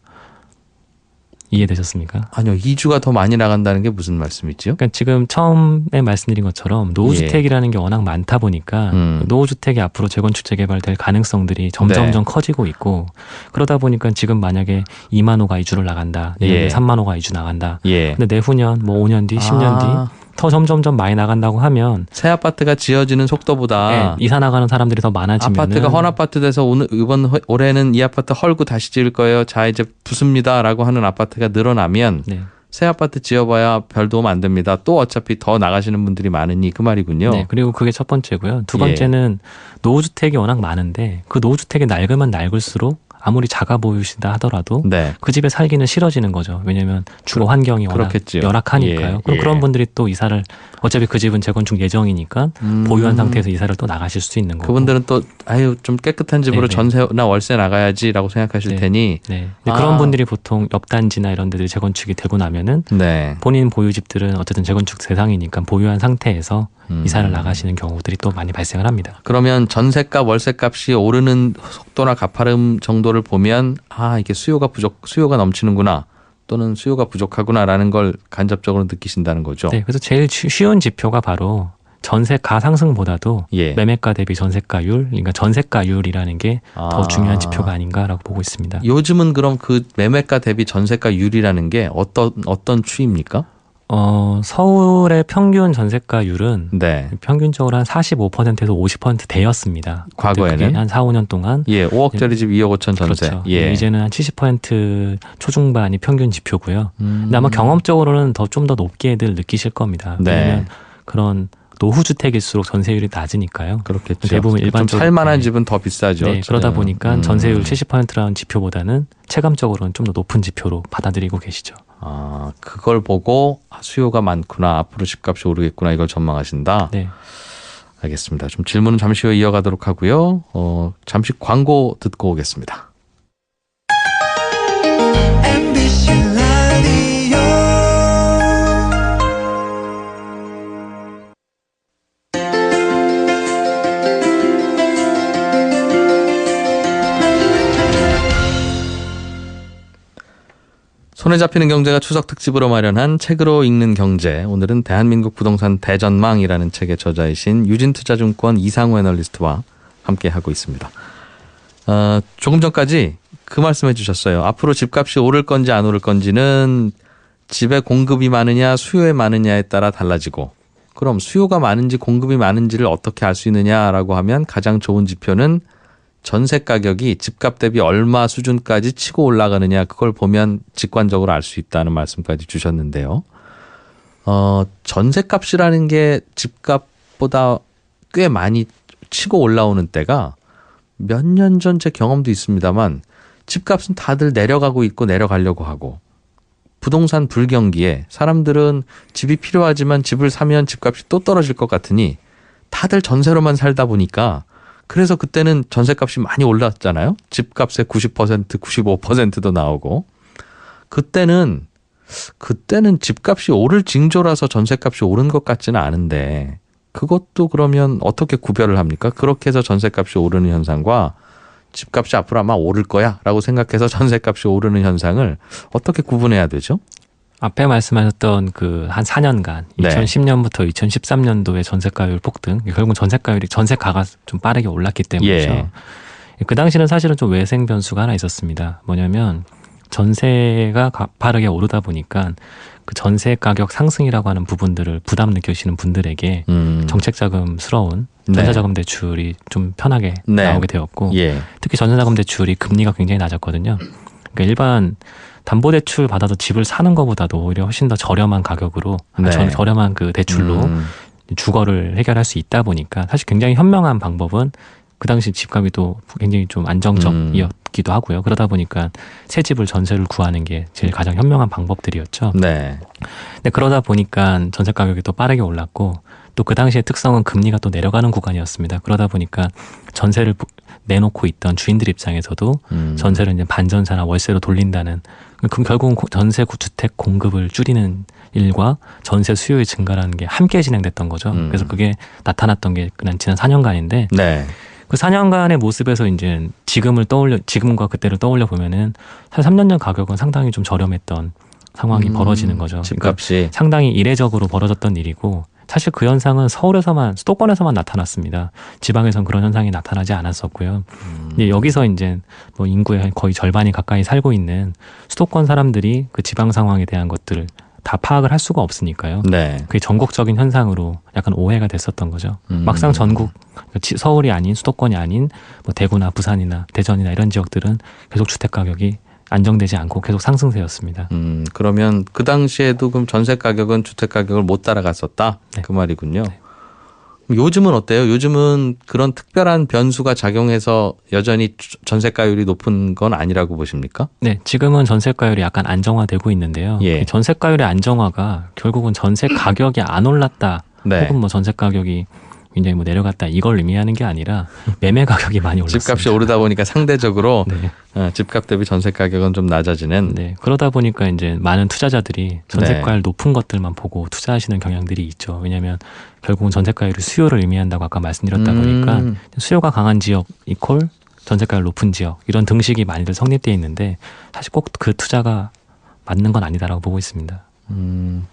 이해되셨습니까? 아니요. 이주가 더 많이 나간다는 게 무슨 말씀이죠? 그러니까 지금 처음에 말씀드린 것처럼 노후주택이라는 게 워낙 많다 보니까 노후주택이 앞으로 재건축 재개발될 가능성들이 점점점 커지고 있고 그러다 보니까 지금 만약에 2만 호가 이주를 나간다. 내년에 3만 호가 이주 나간다. 예. 근데 내후년 뭐 5년 뒤, 10년 뒤 더 점점점 많이 나간다고 하면 새 아파트가 지어지는 속도보다 네, 이사 나가는 사람들이 더 많아지면 아파트가 헌 아파트 돼서 이번 올해는 이 아파트 헐고 다시 지을 거예요. 자 이제 부숩니다라고 하는 아파트가 늘어나면 네. 새 아파트 지어봐야 별 도움 안 됩니다. 또 어차피 더 나가시는 분들이 많으니 그 말이군요. 네, 그리고 그게 첫 번째고요. 두 번째는 노후주택이 워낙 많은데 그 노후주택이 낡으면 낡을수록 아무리 작아 보이시다 하더라도 네. 그 집에 살기는 싫어지는 거죠. 왜냐하면 주거 환경이 워낙 그렇겠죠. 열악하니까요. 예, 그럼 예. 그런 분들이 또 이사를 어차피 그 집은 재건축 예정이니까 보유한 상태에서 이사를 또 나가실 수 있는 거고. 그분들은 또 아유 좀 깨끗한 집으로 네네. 전세나 월세 나가야지라고 생각하실 네. 테니 네. 그런 분들이 보통 옆단지나 이런 데들이 재건축이 되고 나면은 네. 본인 보유 집들은 어쨌든 재건축 대상이니까 보유한 상태에서 이사를 나가시는 경우들이 또 많이 발생을 합니다. 그러면 전세값 월세값이 오르는 속도나 가파름 정도를 보면 아 이게 수요가 넘치는구나 또는 수요가 부족하구나라는 걸 간접적으로 느끼신다는 거죠. 네, 그래서 제일 쉬운 지표가 바로 전세가 상승보다도 예. 매매가 대비 전세가율, 그러니까 전세가율이라는 게 더 중요한 지표가 아닌가라고 보고 있습니다. 요즘은 그럼 그 매매가 대비 전세가율이라는 게 어떤 추이입니까? 서울의 평균 전세가율은 네. 평균적으로 한 45%에서 50%대였습니다. 과거에는 한 4, 5년 동안. 예, 5억짜리 집 2억 5천 전세. 그렇죠. 예. 이제는 한 70% 초중반이 평균 지표고요. 근데 아마 경험적으로는 좀 더 높게들 느끼실 겁니다. 네. 왜냐하면 그런 노후 주택일수록 전세율이 낮으니까요. 그렇겠죠. 대부분 일반적으로 살만한 네. 집은 더 비싸죠. 네, 그러다 보니까 전세율 70%라는 지표보다는 체감적으로는 좀 더 높은 지표로 받아들이고 계시죠. 아, 그걸 보고 수요가 많구나. 앞으로 집값이 오르겠구나. 이걸 전망하신다. 네. 알겠습니다. 좀 질문은 잠시 후에 이어가도록 하고요. 잠시 광고 듣고 오겠습니다. MBC 라디오 손에 잡히는 경제가 추석 특집으로 마련한 책으로 읽는 경제. 오늘은 대한민국 부동산 대전망이라는 책의 저자이신 유진투자증권 이상우 애널리스트와 함께하고 있습니다. 조금 전까지 그 말씀해 주셨어요. 앞으로 집값이 오를 건지 안 오를 건지는 집에 공급이 많으냐 수요에 많으냐에 따라 달라지고, 그럼 수요가 많은지 공급이 많은지를 어떻게 알 수 있느냐라고 하면 가장 좋은 지표는 전세 가격이 집값 대비 얼마 수준까지 치고 올라가느냐, 그걸 보면 직관적으로 알 수 있다는 말씀까지 주셨는데요. 전세값이라는 게 집값보다 꽤 많이 치고 올라오는 때가 몇 년 전 제 경험도 있습니다만, 집값은 다들 내려가고 있고 내려가려고 하고, 부동산 불경기에 사람들은 집이 필요하지만 집을 사면 집값이 또 떨어질 것 같으니 다들 전세로만 살다 보니까, 그래서 그때는 전세값이 많이 올랐잖아요. 집값의 90%, 95%도 나오고. 그때는 집값이 오를 징조라서 전세값이 오른 것 같지는 않은데, 그것도 그러면 어떻게 구별을 합니까? 그렇게 해서 전세값이 오르는 현상과 집값이 앞으로 아마 오를 거야 라고 생각해서 전세값이 오르는 현상을 어떻게 구분해야 되죠? 앞에 말씀하셨던 그 한 4년간 네. 2010년부터 2013년도의 전세가율 폭등, 결국은 전세가가 좀 빠르게 올랐기 때문이죠. 예. 그 당시는 사실은 좀 외생 변수가 하나 있었습니다. 뭐냐면 전세가 빠르게 오르다 보니까 그 전세 가격 상승이라고 하는 부분들을 부담 느끼시는 분들에게 정책자금스러운 네. 전세자금 대출이 좀 편하게 네. 나오게 되었고, 예. 특히 전세자금 대출이 금리가 굉장히 낮았거든요. 그러니까 일반 담보대출 받아서 집을 사는 것보다도 오히려 훨씬 더 저렴한 가격으로, 네. 저렴한 그 대출로 주거를 해결할 수 있다 보니까, 사실 굉장히 현명한 방법은 그 당시 집값이 또 굉장히 좀 안정적이었기도 하고요. 그러다 보니까 새 집을 전세를 구하는 게 제일 가장 현명한 방법들이었죠. 네. 근데 그러다 보니까 전세 가격이 또 빠르게 올랐고, 또 그 당시의 특성은 금리가 또 내려가는 구간이었습니다. 그러다 보니까 전세를 내놓고 있던 주인들 입장에서도 전세를 이제 반전세나 월세로 돌린다는, 그럼 결국은 전세 주택 공급을 줄이는 일과 전세 수요의 증가라는 게 함께 진행됐던 거죠. 그래서 그게 나타났던 게 그냥 지난 4년간인데, 네. 그 4년간의 모습에서 이제 지금과 그때를 떠올려 보면은 사실 3년 전 가격은 상당히 좀 저렴했던 상황이 벌어지는 거죠. 집값이. 그러니까 상당히 이례적으로 벌어졌던 일이고, 사실 그 현상은 수도권에서만 나타났습니다. 지방에선 그런 현상이 나타나지 않았었고요. 여기서 이제 뭐 인구의 거의 절반이 가까이 살고 있는 수도권 사람들이 그 지방 상황에 대한 것들을 다 파악을 할 수가 없으니까요. 네. 그게 전국적인 현상으로 약간 오해가 됐었던 거죠. 막상 전국, 서울이 아닌, 수도권이 아닌 뭐 대구나 부산이나 대전이나 이런 지역들은 계속 주택 가격이 안정되지 않고 계속 상승세였습니다. 그러면 그 당시에도 그럼 전세 가격은 주택 가격을 못 따라갔었다? 네. 그 말이군요. 네. 요즘은 어때요? 요즘은 그런 특별한 변수가 작용해서 여전히 전세가율이 높은 건 아니라고 보십니까? 네, 지금은 전세가율이 약간 안정화되고 있는데요. 예. 전세가율의 안정화가 결국은 전세 가격이 안 올랐다, 네. 혹은 뭐 전세 가격이 굉장히 뭐 내려갔다, 이걸 의미하는 게 아니라 매매 가격이 많이 올랐습니다. 집값이 오르다 보니까 상대적으로 네. 집값 대비 전세 가격은 좀 낮아지는. 네, 그러다 보니까 이제 많은 투자자들이 전세가율 높은 것들만 보고 투자하시는 경향들이 있죠. 왜냐하면 결국은 전세가율이 수요를 의미한다고 아까 말씀드렸다 보니까 수요가 강한 지역 이퀄 전세가율 높은 지역, 이런 등식이 많이들 성립되어 있는데, 사실 꼭 그 투자가 맞는 건 아니다라고 보고 있습니다.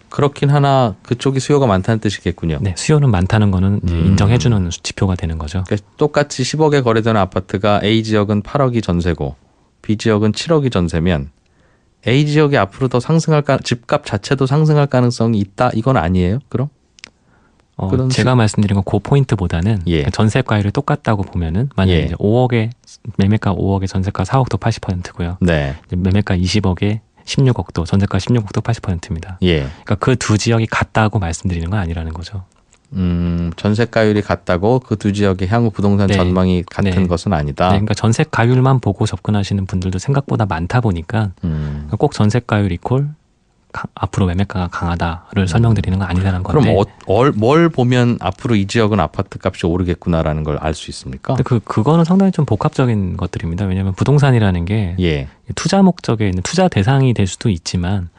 그렇긴 하나 그쪽이 수요가 많다는 뜻이겠군요. 네, 수요는 많다는 거는 이제 인정해주는 지표가 되는 거죠. 그러니까 똑같이 10억에 거래되는 아파트가 A 지역은 8억이 전세고 B 지역은 7억이 전세면 A 지역이 앞으로 더 집값 자체도 상승할 가능성이 있다 이건 아니에요? 그럼? 그런 제가 말씀드린 건 그 포인트보다는 예. 그러니까 전세가율이 똑같다고 보면은 만약에 예. 이제 5억에 매매가 5억에 전세가 4억도 80%고요. 네. 매매가 20억에 16억도 전세가 16억도 80%입니다. 예. 그러니까 그 두 지역이 같다고 말씀드리는 건 아니라는 거죠. 전세가율이 같다고 그 두 지역의 향후 부동산 네. 전망이 같은 네. 것은 아니다. 네, 그러니까 전세가율만 보고 접근하시는 분들도 생각보다 많다 보니까 꼭 전세가율 이퀄 앞으로 매매가가 강하다를 설명드리는 건 아니라는 건데. 그럼 뭘 보면 앞으로 이 지역은 아파트 값이 오르겠구나라는 걸 알 수 있습니까? 근데 그거는 상당히 좀 복합적인 것들입니다. 왜냐하면 부동산이라는 게 예. 투자 목적에 있는 투자 대상이 될 수도 있지만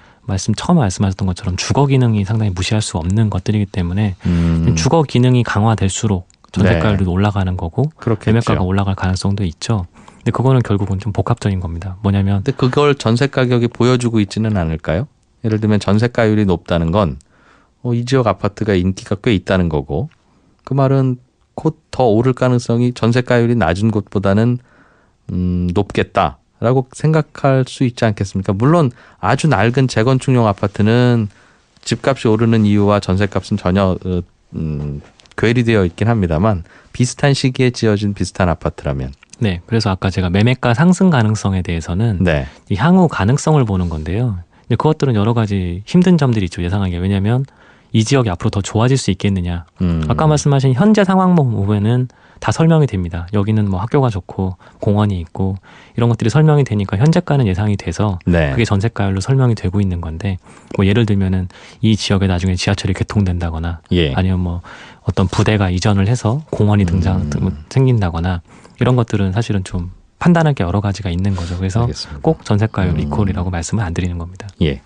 처음에 말씀하셨던 것처럼 주거 기능이 상당히 무시할 수 없는 것들이기 때문에 주거 기능이 강화될수록 전세가율도 네. 올라가는 거고 그렇겠죠. 매매가가 올라갈 가능성도 있죠. 근데 그거는 결국은 좀 복합적인 겁니다. 뭐냐면 근데 그걸 전세 가격이 보여주고 있지는 않을까요? 예를 들면 전세가율이 높다는 건 이 지역 아파트가 인기가 꽤 있다는 거고 그 말은 곧 더 오를 가능성이 전세가율이 낮은 곳보다는 높겠다라고 생각할 수 있지 않겠습니까? 물론 아주 낡은 재건축용 아파트는 집값이 오르는 이유와 전세값은 전혀 괴리되어 있긴 합니다만 비슷한 시기에 지어진 비슷한 아파트라면 네, 그래서 아까 제가 매매가 상승 가능성에 대해서는 네. 이 향후 가능성을 보는 건데요. 근데 그것들은 여러 가지 힘든 점들이 있죠. 예상하기에. 왜냐하면 이 지역이 앞으로 더 좋아질 수 있겠느냐. 아까 말씀하신 현재 상황만 보면은 다 설명이 됩니다. 여기는 뭐 학교가 좋고 공원이 있고 이런 것들이 설명이 되니까 현재가는 예상이 돼서 네. 그게 전세가율로 설명이 되고 있는 건데 뭐 예를 들면은 이 지역에 나중에 지하철이 개통된다거나 예. 아니면 뭐 어떤 부대가 이전을 해서 공원이 생긴다거나 이런 것들은 사실은 좀 판단할 게 여러 가지가 있는 거죠. 그래서 알겠습니다. 꼭 전세가율 이퀄이라고 말씀을 안 드리는 겁니다. 예.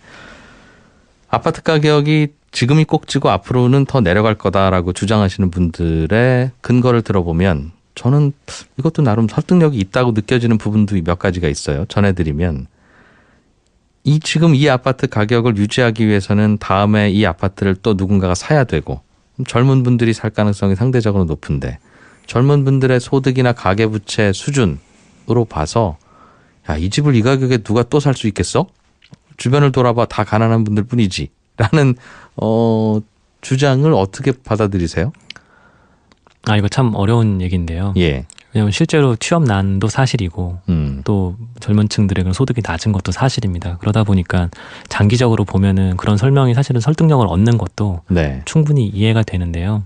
아파트 가격이 지금이 꼭지고 앞으로는 더 내려갈 거다라고 주장하시는 분들의 근거를 들어보면 저는 이것도 나름 설득력이 있다고 느껴지는 부분도 몇 가지가 있어요. 전해드리면 지금 이 아파트 가격을 유지하기 위해서는 다음에 이 아파트를 또 누군가가 사야 되고 젊은 분들이 살 가능성이 상대적으로 높은데 젊은 분들의 소득이나 가계부채 수준으로 봐서 야, 이 집을 이 가격에 누가 또 살 수 있겠어? 주변을 돌아봐 다 가난한 분들 뿐이지 라는 주장을 어떻게 받아들이세요? 이거 참 어려운 얘기인데요. 예. 왜냐하면 실제로 취업난도 사실이고 또 젊은 층들의 그런 소득이 낮은 것도 사실입니다. 그러다 보니까 장기적으로 보면은 그런 설명이 사실은 설득력을 얻는 것도 네. 충분히 이해가 되는데요.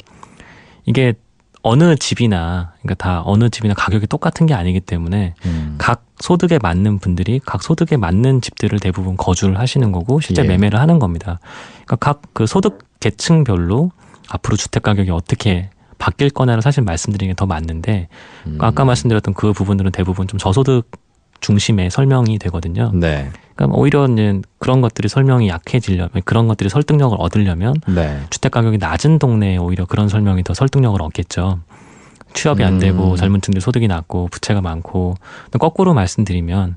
이게 어느 집이나 가격이 똑같은 게 아니기 때문에 각 소득에 맞는 분들이 각 소득에 맞는 집들을 대부분 거주를 하시는 거고 실제 예. 매매를 하는 겁니다. 그러니까 각 그 소득 계층별로 앞으로 주택 가격이 어떻게 바뀔 거냐를 사실 말씀드리는 게 더 맞는데 아까 말씀드렸던 그 부분들은 대부분 좀 저소득 중심의 설명이 되거든요. 네. 그러니까 오히려 이제 그런 것들이 설명이 약해지려면 그런 것들이 설득력을 얻으려면 네. 주택 가격이 낮은 동네에 오히려 그런 설명이 더 설득력을 얻겠죠. 취업이 안 되고 젊은 층들 소득이 낮고 부채가 많고 거꾸로 말씀드리면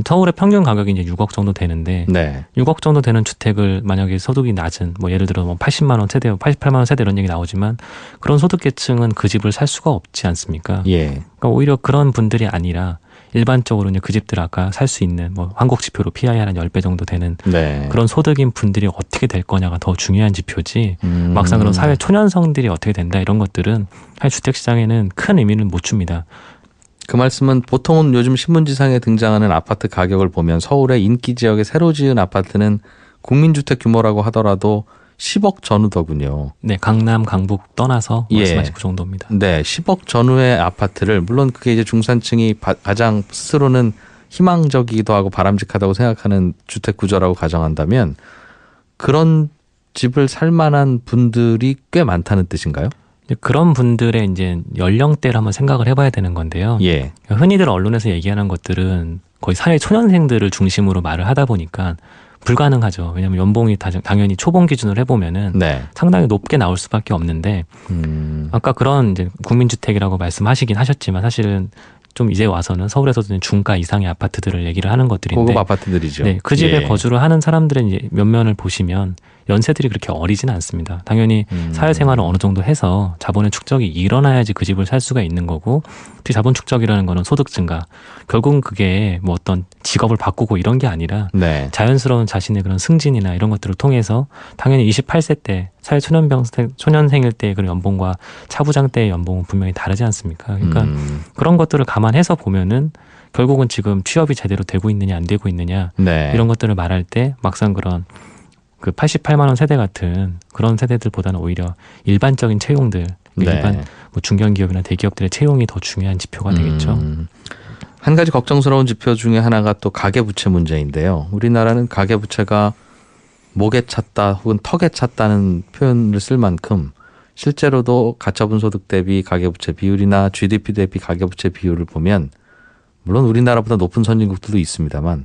서울의 평균 가격이 이제 6억 정도 되는데 네. 6억 정도 되는 주택을 만약에 소득이 낮은 뭐 예를 들어 뭐 80만 원 세대, 88만 원 세대 이런 얘기 나오지만 그런 소득 계층은 그 집을 살 수가 없지 않습니까? 예. 그러니까 오히려 그런 분들이 아니라 일반적으로 이제 그 집들 아까 살 수 있는 뭐 한국 지표로 PI 한 10배 정도 되는 네. 그런 소득인 분들이 어떻게 될 거냐가 더 중요한 지표지 막상 그런 사회 초년생들이 어떻게 된다 이런 것들은 사실 주택시장에는 큰 의미를 못 줍니다. 그 말씀은 보통은 요즘 신문지상에 등장하는 아파트 가격을 보면 서울의 인기 지역에 새로 지은 아파트는 국민주택 규모라고 하더라도 10억 전후더군요. 네, 강남, 강북 떠나서 예. 말씀하신 그 정도입니다. 네, 10억 전후의 아파트를 물론 그게 이제 중산층이 가장 스스로는 희망적이기도 하고 바람직하다고 생각하는 주택 구조라고 가정한다면 그런 집을 살 만한 분들이 꽤 많다는 뜻인가요? 그런 분들의 이제 연령대를 한번 생각을 해봐야 되는 건데요. 예. 흔히들 언론에서 얘기하는 것들은 거의 사회 초년생들을 중심으로 말을 하다 보니까 불가능하죠. 왜냐하면 연봉이 당연히 초봉 기준으로 해보면은 네. 상당히 높게 나올 수밖에 없는데 아까 그런 이제 국민주택이라고 말씀하시긴 하셨지만 사실은 좀 이제 와서는 서울에서도 중가 이상의 아파트들을 얘기를 하는 것들인데 고급 아파트들이죠. 네, 그 집에 예. 거주를 하는 사람들의 이제 면면을 보시면 연세들이 그렇게 어리지는 않습니다. 당연히 사회생활을 어느 정도 해서 자본의 축적이 일어나야지 그 집을 살 수가 있는 거고, 특히 자본 축적이라는 거는 소득 증가. 결국은 그게 뭐 어떤 직업을 바꾸고 이런 게 아니라 네. 자연스러운 자신의 그런 승진이나 이런 것들을 통해서 당연히 28세 때 사회 초년생일 때의 그런 연봉과 차부장 때의 연봉은 분명히 다르지 않습니까? 그러니까 그런 것들을 감안해서 보면은 결국은 지금 취업이 제대로 되고 있느냐 안 되고 있느냐 네. 이런 것들을 말할 때 막상 그런 그 88만 원 세대 같은 그런 세대들보다는 오히려 일반적인 채용들, 네. 일반 뭐 중견기업이나 대기업들의 채용이 더 중요한 지표가 되겠죠. 한 가지 걱정스러운 지표 중에 하나가 또 가계부채 문제인데요. 우리나라는 가계부채가 목에 찼다 혹은 턱에 찼다는 표현을 쓸 만큼 실제로도 가처분 소득 대비 가계부채 비율이나 GDP 대비 가계부채 비율을 보면 물론 우리나라보다 높은 선진국들도 있습니다만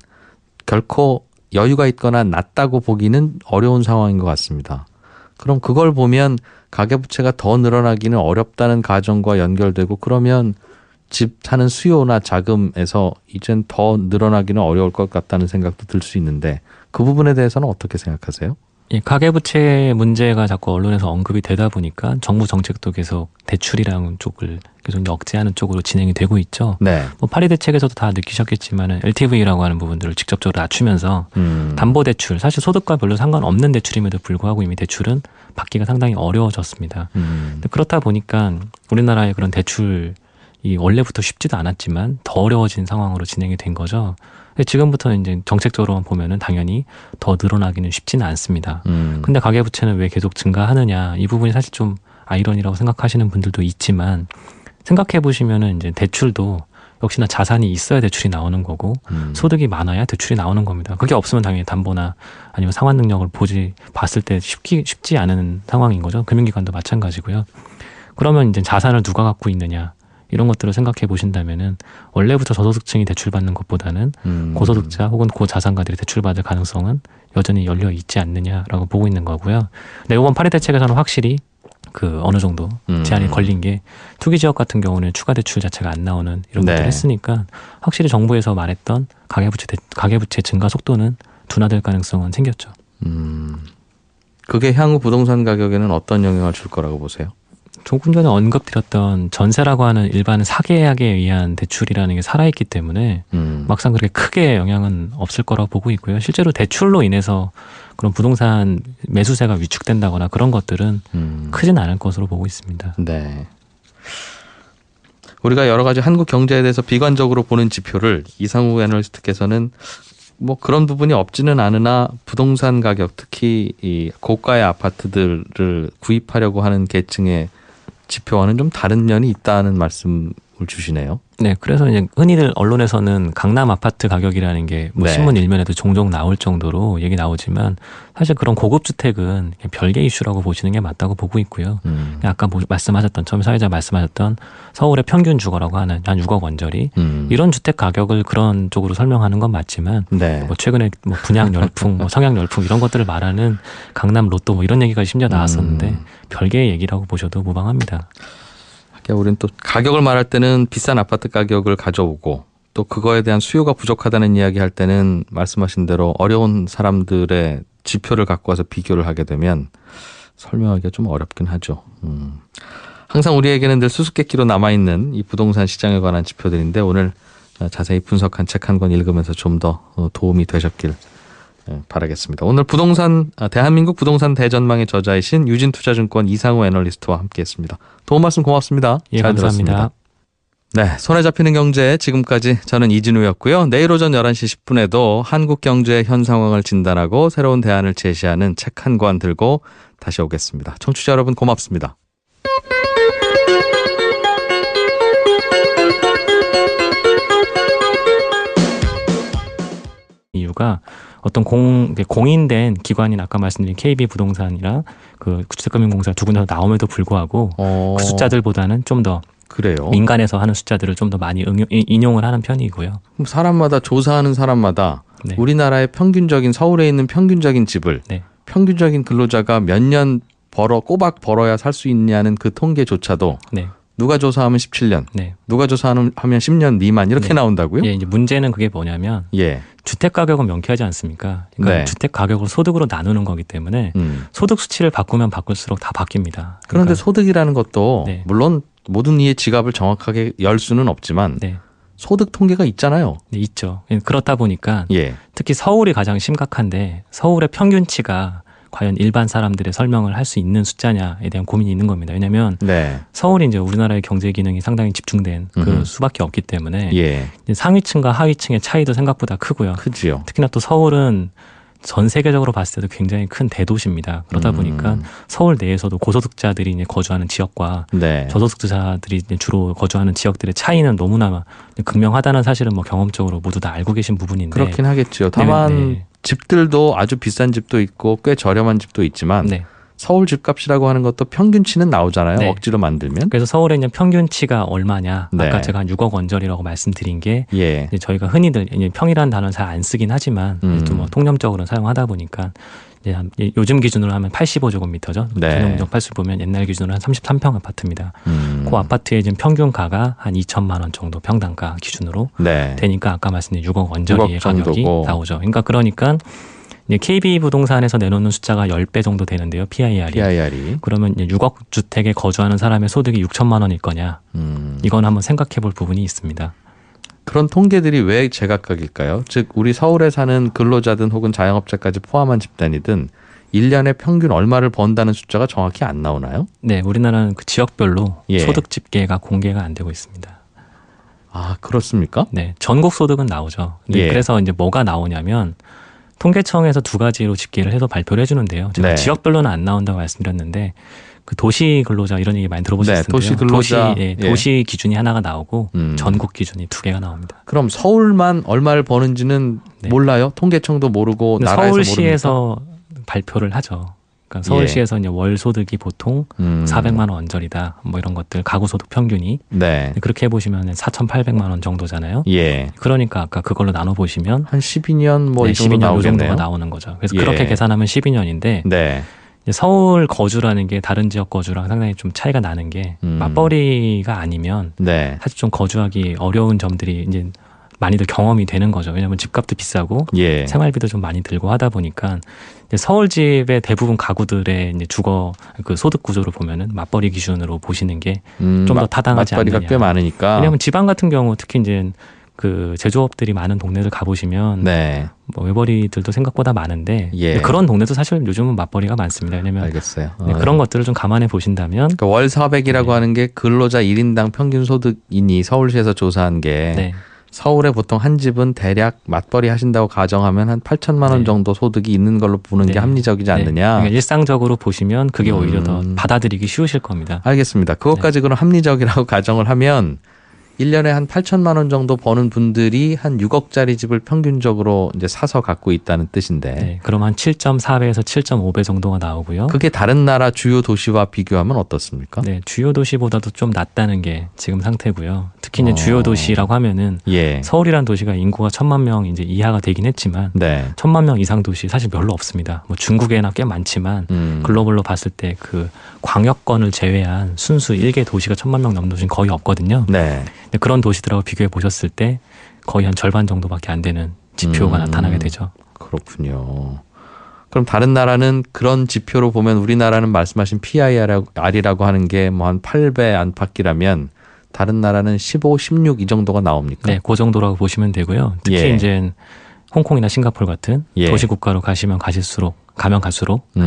결코 여유가 있거나 낮다고 보기는 어려운 상황인 것 같습니다. 그럼 그걸 보면 가계부채가 더 늘어나기는 어렵다는 가정과 연결되고, 그러면 집 사는 수요나 자금에서 이젠 더 늘어나기는 어려울 것 같다는 생각도 들 수 있는데, 그 부분에 대해서는 어떻게 생각하세요? 예, 가계부채 문제가 자꾸 언론에서 언급이 되다 보니까 정부 정책도 계속 대출이라는 쪽을 계속 억제하는 쪽으로 진행이 되고 있죠. 네. 뭐 파리 대책에서도 다 느끼셨겠지만 LTV라고 하는 부분들을 직접적으로 낮추면서 담보대출, 사실 소득과 별로 상관없는 대출임에도 불구하고 이미 대출은 받기가 상당히 어려워졌습니다. 근데 그렇다 보니까 우리나라의 그런 대출이 원래부터 쉽지도 않았지만 더 어려워진 상황으로 진행이 된 거죠. 지금부터는 이제 정책적으로만 보면은 당연히 더 늘어나기는 쉽지는 않습니다. 근데 가계부채는 왜 계속 증가하느냐, 이 부분이 사실 좀 아이러니라고 생각하시는 분들도 있지만, 생각해 보시면은 이제 대출도 역시나 자산이 있어야 대출이 나오는 거고 소득이 많아야 대출이 나오는 겁니다. 그게 없으면 당연히 담보나 아니면 상환 능력을 봤을 때 쉽지 않은 상황인 거죠. 금융기관도 마찬가지고요. 그러면 이제 자산을 누가 갖고 있느냐, 이런 것들을 생각해 보신다면은 원래부터 저소득층이 대출받는 것보다는 고소득자 혹은 고자산가들이 대출받을 가능성은 여전히 열려 있지 않느냐라고 보고 있는 거고요. 네, 이번 파리 대책에서는 확실히 그 어느 정도 제한이 걸린 게 투기 지역 같은 경우는 추가 대출 자체가 안 나오는 이런 네. 것들을 했으니까 확실히 정부에서 말했던 가계부채 증가 속도는 둔화될 가능성은 생겼죠. 그게 향후 부동산 가격에는 어떤 영향을 줄 거라고 보세요? 조금 전에 언급드렸던 전세라고 하는 일반 사계약에 의한 대출이라는 게 살아있기 때문에 막상 그렇게 크게 영향은 없을 거라고 보고 있고요. 실제로 대출로 인해서 그런 부동산 매수세가 위축된다거나 그런 것들은 크진 않을 것으로 보고 있습니다. 네. 우리가 여러 가지 한국 경제에 대해서 비관적으로 보는 지표를 이상우 애널리스트께서는 뭐 그런 부분이 없지는 않으나 부동산 가격, 특히 이 고가의 아파트들을 구입하려고 하는 계층의 지표와는 좀 다른 면이 있다는 말씀을 주시네요. 네, 그래서 이제 흔히들 언론에서는 강남 아파트 가격이라는 게 뭐 네. 신문 일면에도 종종 나올 정도로 얘기 나오지만 사실 그런 고급 주택은 별개 이슈라고 보시는 게 맞다고 보고 있고요. 아까 말씀하셨던, 처음에 사회자 말씀하셨던 서울의 평균 주거라고 하는 한 6억 원짜리 이런 주택 가격을 그런 쪽으로 설명하는 건 맞지만 네. 뭐 최근에 뭐 분양 열풍, 뭐 성향 열풍 이런 것들을 말하는 강남 로또 뭐 이런 얘기가 심지어 나왔었는데 별개의 얘기라고 보셔도 무방합니다. 우리는 또 가격을 말할 때는 비싼 아파트 가격을 가져오고 또 그거에 대한 수요가 부족하다는 이야기 할 때는 말씀하신 대로 어려운 사람들의 지표를 갖고 와서 비교를 하게 되면 설명하기가 좀 어렵긴 하죠. 항상 우리에게는 늘 수수께끼로 남아있는 이 부동산 시장에 관한 지표들인데 오늘 자세히 분석한 책 한 권 읽으면서 좀 더 도움이 되셨길 바라겠습니다. 오늘 대한민국 부동산 대전망의 저자이신 유진투자증권 이상우 애널리스트와 함께했습니다. 도움 말씀 고맙습니다. 예, 잘 감사합니다. 들었습니다. 네, 손에 잡히는 경제 지금까지 저는 이진우였고요. 내일 오전 11시 10분에도 한국 경제의 현 상황을 진단하고 새로운 대안을 제시하는 책 한 권 들고 다시 오겠습니다. 청취자 여러분 고맙습니다. 이유가 어떤 공인된 기관인 아까 말씀드린 KB부동산이나 그 주택금융공사 두 군데서 나옴에도 불구하고 그 숫자들보다는 좀 더 그래요. 민간에서 하는 숫자들을 좀 더 많이 인용을 하는 편이고요. 그럼 사람마다 조사하는 사람마다 네. 우리나라의 평균적인 서울에 있는 평균적인 집을 네. 평균적인 근로자가 몇 년 꼬박 벌어야 살 수 있냐는 그 통계조차도 네. 누가 조사하면 17년, 네. 누가 조사하면 10년 미만 이렇게 네. 나온다고요? 예, 이제 문제는 그게 뭐냐면 예. 주택 가격은 명쾌하지 않습니까? 그러니까 네. 주택 가격을 소득으로 나누는 거기 때문에 소득 수치를 바꾸면 바꿀수록 다 바뀝니다. 그런데 그러니까, 소득이라는 것도 네. 물론 모든 이의 지갑을 정확하게 열 수는 없지만 네, 소득 통계가 있잖아요. 네, 있죠. 예, 그렇다 보니까 예. 특히 서울이 가장 심각한데 서울의 평균치가 과연 일반 사람들의 설명을 할 수 있는 숫자냐에 대한 고민이 있는 겁니다. 왜냐하면 네. 서울이 이제 우리나라의 경제 기능이 상당히 집중된 그 음흠. 수밖에 없기 때문에 예. 이제 상위층과 하위층의 차이도 생각보다 크고요. 크지요. 특히나 또 서울은 전 세계적으로 봤을 때도 굉장히 큰 대도시입니다. 그러다 보니까 서울 내에서도 고소득자들이 이제 거주하는 지역과 네. 저소득자들이 이제 주로 거주하는 지역들의 차이는 너무나 극명하다는 사실은 뭐 경험적으로 모두 다 알고 계신 부분인데. 그렇긴 하겠죠. 다만 네. 집들도 아주 비싼 집도 있고 꽤 저렴한 집도 있지만 네. 서울 집값이라고 하는 것도 평균치는 나오잖아요. 네. 억지로 만들면. 그래서 서울에 있는 평균치가 얼마냐. 네. 아까 제가 한 6억 원저리라고 말씀드린 게 예. 이제 저희가 흔히들 이제 평이라는 단어는 잘 안 쓰긴 하지만 또 뭐 통념적으로는 사용하다 보니까 이제 요즘 기준으로 하면 85제곱미터죠. 네. 전용적 아파트 보면 옛날 기준으로 한 33평 아파트입니다. 그 아파트의 지금 평균가가 한 2천만 원 정도 평당가 기준으로 네. 되니까 아까 말씀드린 6억 원저리의 6억 가격이 정도고. 나오죠. 그러니까 이제 KB 부동산에서 내놓는 숫자가 10배 정도 되는데요. PIR이. PIR이. 그러면 이제 6억 주택에 거주하는 사람의 소득이 6천만 원일 거냐. 이건 한번 생각해 볼 부분이 있습니다. 그런 통계들이 왜 제각각일까요? 즉 우리 서울에 사는 근로자든 혹은 자영업자까지 포함한 집단이든 1년에 평균 얼마를 번다는 숫자가 정확히 안 나오나요? 네, 우리나라는 그 지역별로 예. 소득 집계가 공개가 안 되고 있습니다. 아, 그렇습니까? 네, 전국 소득은 나오죠. 근데 예. 그래서 이제 뭐가 나오냐면 통계청에서 두 가지로 집계를 해서 발표를 해주는데요. 제가 네. 지역별로는 안 나온다고 말씀드렸는데 그 도시 근로자 이런 얘기 많이 들어보셨을 네, 텐데요. 도시 근로자. 도시, 예. 도시 기준이 하나가 나오고 음. 전국 기준이 두 개가 나옵니다. 그럼 서울만 얼마를 버는지는 네. 몰라요? 통계청도 모르고 근데 나라에서 서울시에서 발표를 하죠. 그러니까 서울시에서 이제 월 소득이 보통 모릅니까? 400만 원 언저리다. 뭐 이런 것들 가구 소득 평균이 네. 그렇게 해보시면 4,800만 원 정도잖아요. 예. 그러니까 아까 그걸로 나눠 보시면 한 12년 뭐 이 정도 12년 요 나오겠네요. 정도가 나오는 거죠. 그래서 예. 그렇게 계산하면 12년인데 네. 서울 거주라는 게 다른 지역 거주랑 상당히 좀 차이가 나는 게 맞벌이가 아니면 네. 사실 좀 거주하기 어려운 점들이 이제 많이들 경험이 되는 거죠. 왜냐하면 집값도 비싸고 예. 생활비도 좀 많이 들고 하다 보니까 이제 서울 집의 대부분 가구들의 이제 주거 그 소득 구조를 보면은 맞벌이 기준으로 보시는 게 좀 더 타당하지 맞벌이가 않느냐. 꽤 많으니까. 왜냐하면 지방 같은 경우 특히 이제 그 제조업들이 많은 동네들 가보시면 네. 뭐 외벌이들도 생각보다 많은데 예. 근데 그런 동네도 사실 요즘은 맞벌이가 많습니다. 왜냐하면 알겠어요. 네, 그런 것들을 좀 감안해 보신다면 그러니까 월 400이라고 네. 하는 게 근로자 1인당 평균 소득이니 서울시에서 조사한 게 네, 서울에 보통 한 집은 대략 맞벌이 하신다고 가정하면 한 8천만 원 네. 정도 소득이 있는 걸로 보는 게 네. 합리적이지 네. 않느냐. 그러니까 일상적으로 보시면 그게 오히려 더 받아들이기 쉬우실 겁니다. 알겠습니다. 그것까지 그럼 합리적이라고 가정을 하면 1년에 한 8천만 원 정도 버는 분들이 한 6억짜리 집을 평균적으로 이제 사서 갖고 있다는 뜻인데 네, 그럼 한 7.4배에서 7.5배 정도가 나오고요. 그게 다른 나라 주요 도시와 비교하면 어떻습니까? 네, 주요 도시보다도 좀 낮다는 게 지금 상태고요. 특히 이제 주요 도시라고 하면은 예. 서울이란 도시가 인구가 1,000만 명 이제 이하가 되긴 했지만 네. 1,000만 명 이상 도시 사실 별로 없습니다. 뭐 중국에나 꽤 많지만 글로벌로 봤을 때 그 광역권을 제외한 순수 1개 도시가 1,000만 명 넘는 도시는 거의 없거든요. 네. 근데 그런 도시들하고 비교해 보셨을 때 거의 한 절반 정도밖에 안 되는 지표가 나타나게 되죠. 그렇군요. 그럼 다른 나라는 그런 지표로 보면 우리나라는 말씀하신 PIR이라고 하는 게 뭐 한 8배 안팎이라면 다른 나라는 15, 16 이 정도가 나옵니까? 네, 그 정도라고 보시면 되고요. 특히 예. 이제 홍콩이나 싱가포르 같은 예. 도시 국가로 가면 갈수록 한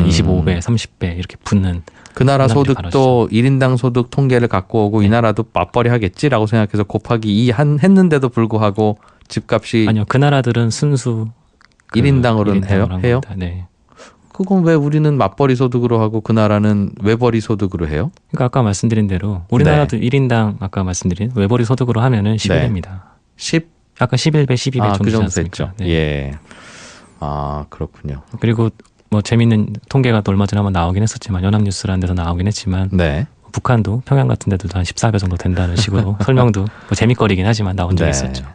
25배, 30배 이렇게 붙는 그 나라 사람들이 소득도 1인당 소득 통계를 갖고 오고 이 네. 나라도 맞벌이 하겠지라고 생각해서 곱하기 2 했는데도 불구하고 집값이 아니요, 그 나라들은 순수 1인당으로는 해요? 한 해요? 겁니다. 네. 그건 왜 우리는 맞벌이 소득으로 하고 그 나라는 외벌이 소득으로 해요? 그러니까 아까 말씀드린 대로 우리나라도 1인당 아까 말씀드린 외벌이 소득으로 하면은 11배입니다. 10? 아까 11배, 12배 아, 정도 그 되지 정도 않습니까? 됐죠. 네. 예. 아, 그렇군요. 그리고 뭐 재밌는 통계가 또 얼마 전에 한번 나오긴 했었지만 연합뉴스라는 데서 나오긴 했지만 네. 북한도 평양 같은 데도 한 14배 정도 된다는 식으로 설명도 뭐 재밌거리긴 하지만 나온 적이 네. 있었죠.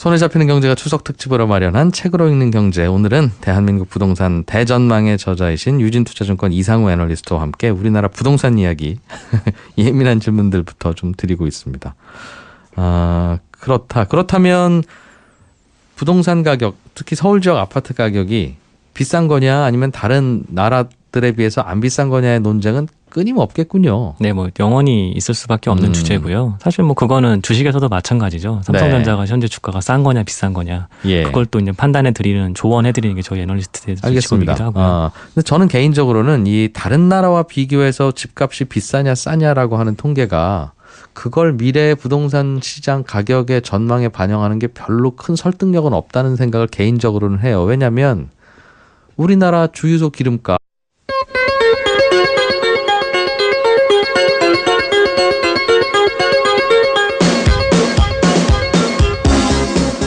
손에 잡히는 경제가 추석 특집으로 마련한 책으로 읽는 경제. 오늘은 대한민국 부동산 대전망의 저자이신 유진투자증권 이상우 애널리스트와 함께 우리나라 부동산 이야기 예민한 질문들부터 좀 드리고 있습니다. 그렇다면 부동산 가격, 특히 서울 지역 아파트 가격이 비싼 거냐 아니면 다른 나라들에 비해서 안 비싼 거냐의 논쟁은 끊임없겠군요. 네, 뭐 영원히 있을 수밖에 없는 주제고요. 사실 뭐 그거는 주식에서도 마찬가지죠. 삼성전자가 현재 주가가 싼 거냐 비싼 거냐. 예. 그걸 또 이제 판단해 드리는 조언해 드리는 게 저희 애널리스트의 알겠습니다. 직업이기도 하고요. 근데 저는 개인적으로는 이 다른 나라와 비교해서 집값이 비싸냐 싸냐라고 하는 통계가 그걸 미래의 부동산 시장 가격의 전망에 반영하는 게 별로 큰 설득력은 없다는 생각을 개인적으로는 해요. 왜냐하면 우리나라 주유소 기름값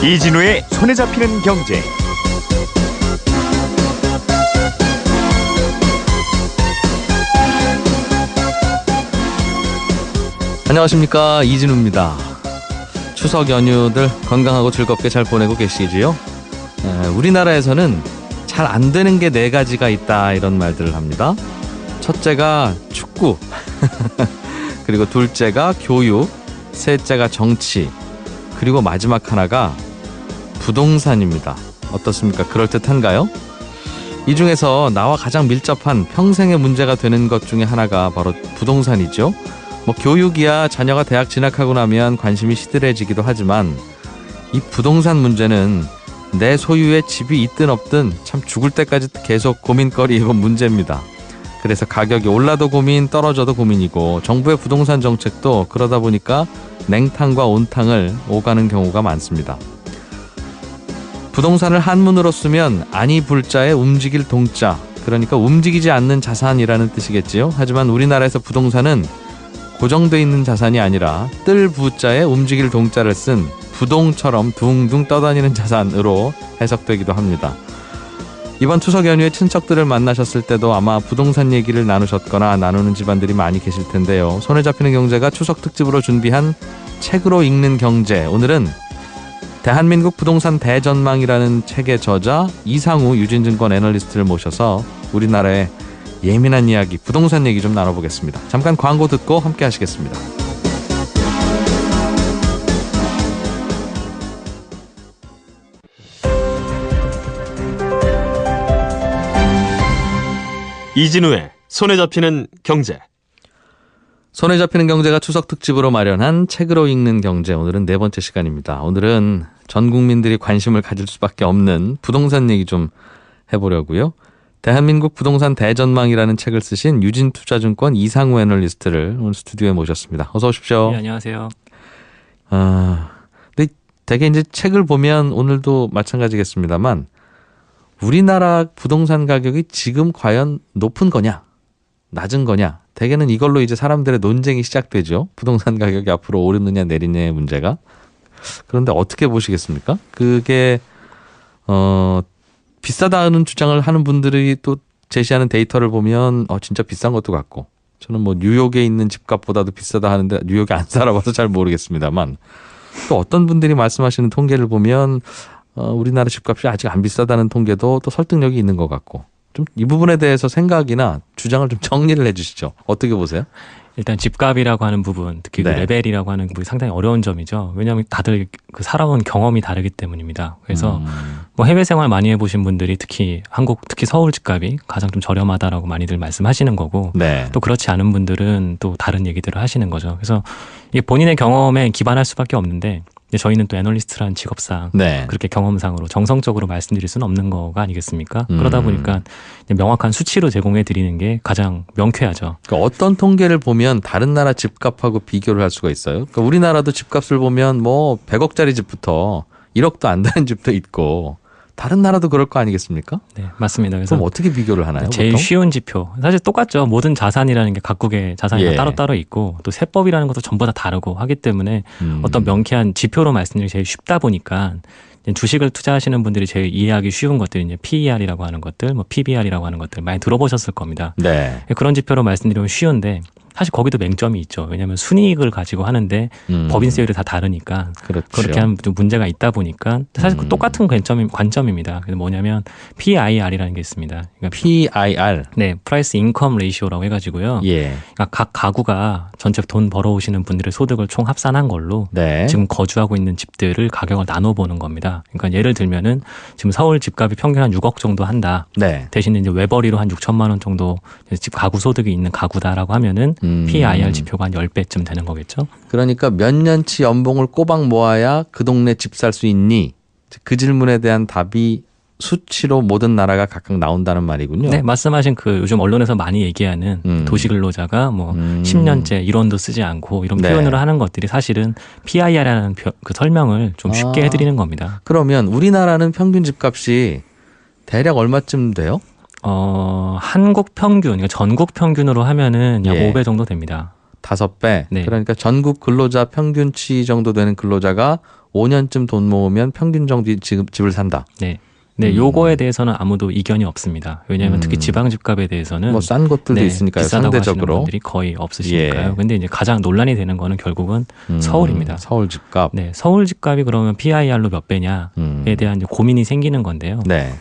이진우의 손에 잡히는 경제. 안녕하십니까, 이진우입니다. 추석 연휴들 건강하고 즐겁게 잘 보내고 계시지요? 우리나라에서는 잘 안 되는 게 네 가지가 있다 이런 말들을 합니다. 첫째가 축구, 그리고 둘째가 교육, 셋째가 정치, 그리고 마지막 하나가 부동산입니다. 어떻습니까? 그럴듯한가요? 이 중에서 나와 가장 밀접한 평생의 문제가 되는 것 중에 하나가 바로 부동산이죠. 뭐 교육이야 자녀가 대학 진학하고 나면 관심이 시들해지기도 하지만 이 부동산 문제는 내 소유의 집이 있든 없든 참 죽을 때까지 계속 고민거리이고 문제입니다. 그래서 가격이 올라도 고민, 떨어져도 고민이고 정부의 부동산 정책도 그러다 보니까 냉탕과 온탕을 오가는 경우가 많습니다. 부동산을 한문으로 쓰면 아니 불자에 움직일 동자, 그러니까 움직이지 않는 자산이라는 뜻이겠지요. 하지만 우리나라에서 부동산은 고정돼 있는 자산이 아니라 뜰 부자에 움직일 동자를 쓴 부동처럼 둥둥 떠다니는 자산으로 해석되기도 합니다. 이번 추석 연휴에 친척들을 만나셨을 때도 아마 부동산 얘기를 나누셨거나 나누는 집안들이 많이 계실 텐데요. 손에 잡히는 경제가 추석 특집으로 준비한 책으로 읽는 경제. 오늘은 대한민국 부동산 대전망이라는 책의 저자 이상우 유진증권 애널리스트를 모셔서 우리나라의 예민한 이야기, 부동산 얘기 좀 나눠보겠습니다. 잠깐 광고 듣고 함께 하시겠습니다. 이진우의 손에 잡히는 경제. 손에 잡히는 경제가 추석 특집으로 마련한 책으로 읽는 경제. 오늘은 네 번째 시간입니다. 오늘은 전 국민들이 관심을 가질 수밖에 없는 부동산 얘기 좀 해보려고요. 대한민국 부동산 대전망이라는 책을 쓰신 유진투자증권 이상우 애널리스트를 오늘 스튜디오에 모셨습니다. 어서 오십시오. 네, 안녕하세요. 근데 되게 이제 책을 보면 오늘도 마찬가지겠습니다만 우리나라 부동산 가격이 지금 과연 높은 거냐, 낮은 거냐, 대개는 이걸로 이제 사람들의 논쟁이 시작되죠. 부동산 가격이 앞으로 오르느냐 내리느냐의 문제가. 그런데 어떻게 보시겠습니까? 그게 비싸다는 주장을 하는 분들이 또 제시하는 데이터를 보면 진짜 비싼 것도 같고, 저는 뭐 뉴욕에 있는 집값보다도 비싸다 하는데 뉴욕에 안 살아봐서 잘 모르겠습니다만, 또 어떤 분들이 말씀하시는 통계를 보면 우리나라 집값이 아직 안 비싸다는 통계도 또 설득력이 있는 것 같고, 좀 이 부분에 대해서 생각이나 주장을 좀 정리를 해주시죠. 어떻게 보세요? 일단 집값이라고 하는 부분, 특히 그 네. 레벨이라고 하는 부분이 상당히 어려운 점이죠. 왜냐하면 다들 그 살아온 경험이 다르기 때문입니다. 그래서 뭐 해외 생활 많이 해보신 분들이 특히 한국, 특히 서울 집값이 가장 좀 저렴하다라고 많이들 말씀하시는 거고, 네. 또 그렇지 않은 분들은 또 다른 얘기들을 하시는 거죠. 그래서 이게 본인의 경험에 기반할 수밖에 없는데, 저희는 또 애널리스트라는 직업상 네. 그렇게 경험상으로 정성적으로 말씀드릴 수는 없는 거가 아니겠습니까? 그러다 보니까 명확한 수치로 제공해 드리는 게 가장 명쾌하죠. 그러니까 어떤 통계를 보면 다른 나라 집값하고 비교를 할 수가 있어요. 그러니까 우리나라도 집값을 보면 뭐 100억짜리 집부터 1억도 안 되는 집도 있고, 다른 나라도 그럴 거 아니겠습니까? 네, 맞습니다. 그래서 그럼 어떻게 비교를 하나요? 제일 보통? 쉬운 지표. 사실 똑같죠. 모든 자산이라는 게 각국의 자산이 예. 따로따로 있고, 또 세법이라는 것도 전부 다 다르고 하기 때문에 어떤 명쾌한 지표로 말씀드리기 제일 쉽다 보니까 주식을 투자하시는 분들이 제일 이해하기 쉬운 것들이 이제 PER이라고 하는 것들, 뭐 PBR이라고 하는 것들 많이 들어보셨을 겁니다. 네. 그런 지표로 말씀드리면 쉬운데, 사실 거기도 맹점이 있죠. 왜냐하면 순이익을 가지고 하는데 법인세율이 다 다르니까 그렇죠. 그렇게 하면 좀 문제가 있다 보니까 사실 똑같은 관점입니다. 그래서 뭐냐면 PIR이라는 게 있습니다. 그러니까 PIR. 네, 프라이스 인컴 레이시오라고 해가지고요. 예. 그러니까 각 가구가 전체 돈 벌어오시는 분들의 소득을 총 합산한 걸로 네. 지금 거주하고 있는 집들을 가격을 나눠보는 겁니다. 그러니까 예를 들면은 지금 서울 집값이 평균 한 6억 정도 한다. 네. 대신에 이제 외벌이로 한 6천만 원 정도 집 가구 소득이 있는 가구다라고 하면은 PIR 지표가 한 10배쯤 되는 거겠죠. 그러니까 몇 년치 연봉을 꼬박 모아야 그 동네 집 살 수 있니? 그 질문에 대한 답이 수치로 모든 나라가 각각 나온다는 말이군요. 네, 말씀하신 그 요즘 언론에서 많이 얘기하는 도시근로자가 뭐 10년째 일원도 쓰지 않고 이런 네. 표현으로 하는 것들이 사실은 PIR이라는 그 설명을 좀 쉽게 해드리는 겁니다. 그러면 우리나라는 평균 집값이 대략 얼마쯤 돼요? 한국 평균, 그러니까 전국 평균으로 하면은 약 예. 5배 정도 됩니다. 5배. 네. 그러니까 전국 근로자 평균치 정도 되는 근로자가 5년쯤 돈 모으면 평균 정도 집을 산다. 네. 네, 요거에 대해서는 아무도 이견이 없습니다. 왜냐하면 특히 지방 집값에 대해서는 뭐 싼 곳들도 네, 있으니까요. 비싸다고 하시는 상대적으로. 분들이 거의 없으시니까요. 예. 근데 이제 가장 논란이 되는 거는 결국은 서울입니다. 서울 집값. 네, 서울 집값이 그러면 PIR로 몇 배냐에 대한 이제 고민이 생기는 건데요. 네.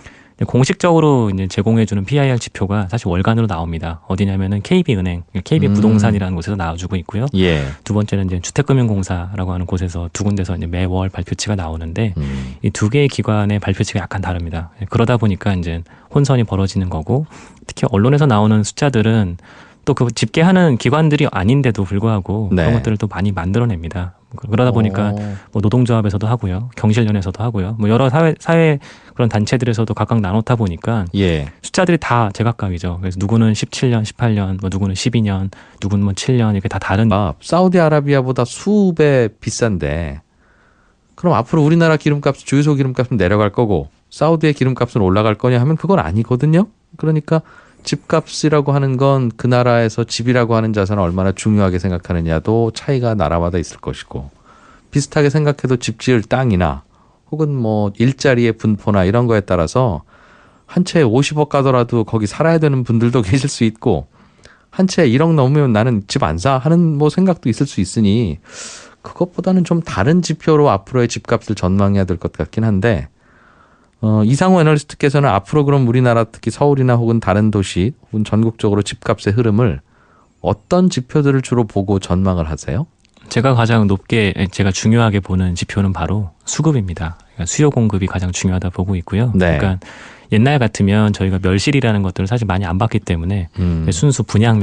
공식적으로 이제 제공해주는 PIR 지표가 사실 월간으로 나옵니다. 어디냐면은 KB은행, KB부동산이라는 곳에서 나와주고 있고요. 예. 두 번째는 이제 주택금융공사라고 하는 곳에서 두 군데서 이제 매월 발표치가 나오는데 이 두 개의 기관의 발표치가 약간 다릅니다. 그러다 보니까 이제 혼선이 벌어지는 거고 특히 언론에서 나오는 숫자들은 또 그 집계하는 기관들이 아닌데도 불구하고 네. 그런 것들을 또 많이 만들어냅니다. 그러다 보니까 뭐 노동조합에서도 하고요, 경실련에서도 하고요, 뭐 여러 사회 그런 단체들에서도 각각 나눴다 보니까 예. 숫자들이 다 제각각이죠. 그래서 누구는 17년, 18년, 뭐 누구는 12년, 누구는 뭐 7년 이렇게 다 다른. 사우디아라비아보다 수배 비싼데 그럼 앞으로 우리나라 기름값, 주유소 기름값은 내려갈 거고 사우디의 기름값은 올라갈 거냐 하면 그건 아니거든요. 그러니까 집값이라고 하는 건 그 나라에서 집이라고 하는 자산을 얼마나 중요하게 생각하느냐도 차이가 나라마다 있을 것이고 비슷하게 생각해도 집 지을 땅이나 혹은 뭐 일자리의 분포나 이런 거에 따라서 한 채에 50억 가더라도 거기 살아야 되는 분들도 계실 수 있고 한 채에 1억 넘으면 나는 집 안 사 하는 뭐 생각도 있을 수 있으니 그것보다는 좀 다른 지표로 앞으로의 집값을 전망해야 될 것 같긴 한데 이상호 애널리스트께서는 앞으로 그럼 우리나라 특히 서울이나 혹은 다른 도시 혹은 전국적으로 집값의 흐름을 어떤 지표들을 주로 보고 전망을 하세요? 제가 가장 높게 제가 중요하게 보는 지표는 바로 수급입니다. 그러니까 수요 공급이 가장 중요하다 보고 있고요. 네. 그러니까 옛날 같으면 저희가 멸실이라는 것들을 사실 많이 안 봤기 때문에 순수 분양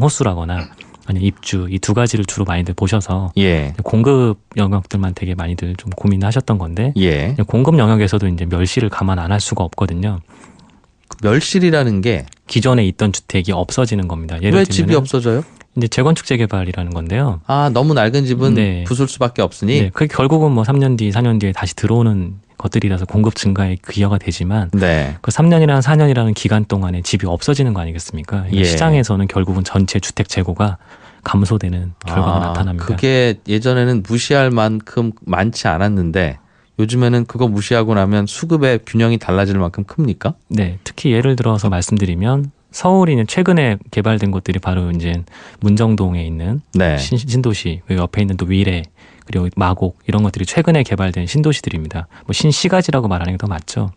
호수라거나 아니면 입주 이 두 가지를 주로 많이들 보셔서 예. 공급 영역들만 되게 많이들 좀 고민하셨던 건데 예. 공급 영역에서도 이제 멸실을 감안 안 할 수가 없거든요. 멸실이라는 게 왜 기존에 있던 주택이 없어지는 겁니다. 예를 집이 들면 없어져요? 이제 재건축 재개발이라는 건데요. 너무 낡은 집은 네. 부술 수밖에 없으니. 네, 그게 결국은 뭐 3년 뒤, 4년 뒤에 다시 들어오는 것들이라서 공급 증가에 기여가 되지만 네. 그 3년이랑 4년이라는 기간 동안에 집이 없어지는 거 아니겠습니까? 그러니까 예. 시장에서는 결국은 전체 주택 재고가 감소되는 결과가 나타납니다. 그게 예전에는 무시할 만큼 많지 않았는데 요즘에는 그거 무시하고 나면 수급의 균형이 달라질 만큼 큽니까? 네, 특히 예를 들어서 말씀드리면 서울이 최근에 개발된 곳들이 바로 이제 문정동에 있는 네. 신도시, 그 옆에 있는 또 위례, 그리고 마곡 이런 것들이 최근에 개발된 신도시들입니다. 뭐 신시가지라고 말하는 게 더 맞죠.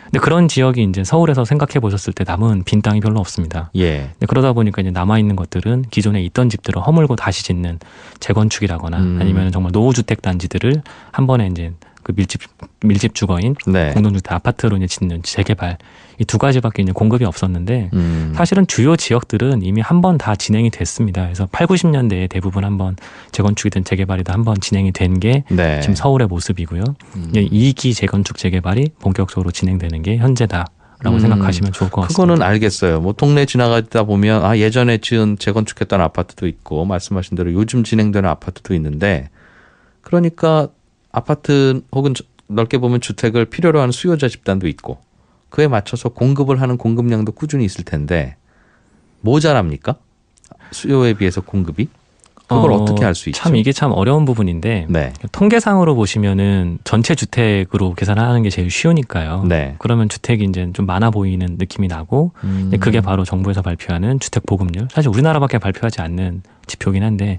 근데 그런 지역이 이제 서울에서 생각해 보셨을 때 남은 빈 땅이 별로 없습니다. 예. 그러다 보니까 이제 남아 있는 것들은 기존에 있던 집들을 허물고 다시 짓는 재건축이라거나 아니면 정말 노후주택 단지들을 한 번에 이제 그 밀집 주거인 네. 공동주택 아파트로 이제 짓는 재개발 이 두 가지밖에 이제 공급이 없었는데 사실은 주요 지역들은 이미 한 번 다 진행이 됐습니다. 그래서 8, 90년대에 대부분 한번 재건축이든 재개발이든 한번 진행이 된 게 네. 지금 서울의 모습이고요. 이제 2기 재건축 재개발이 본격적으로 진행되는 게 현재다라고 생각하시면 좋을 것 같습니다. 그거는 알겠어요. 뭐 동네 지나가다 보면 예전에 지은 재건축했던 아파트도 있고 말씀하신 대로 요즘 진행되는 아파트도 있는데 그러니까 아파트 혹은 넓게 보면 주택을 필요로 하는 수요자 집단도 있고 그에 맞춰서 공급을 하는 공급량도 꾸준히 있을 텐데 모자랍니까? 수요에 비해서 공급이? 그걸 어떻게 알 수 있죠? 참 이게 참 어려운 부분인데 네. 통계상으로 보시면은 전체 주택으로 계산하는 게 제일 쉬우니까요. 네. 그러면 주택이 이제 좀 많아 보이는 느낌이 나고 그게 바로 정부에서 발표하는 주택 보급률. 사실 우리나라밖에 발표하지 않는 지표긴 한데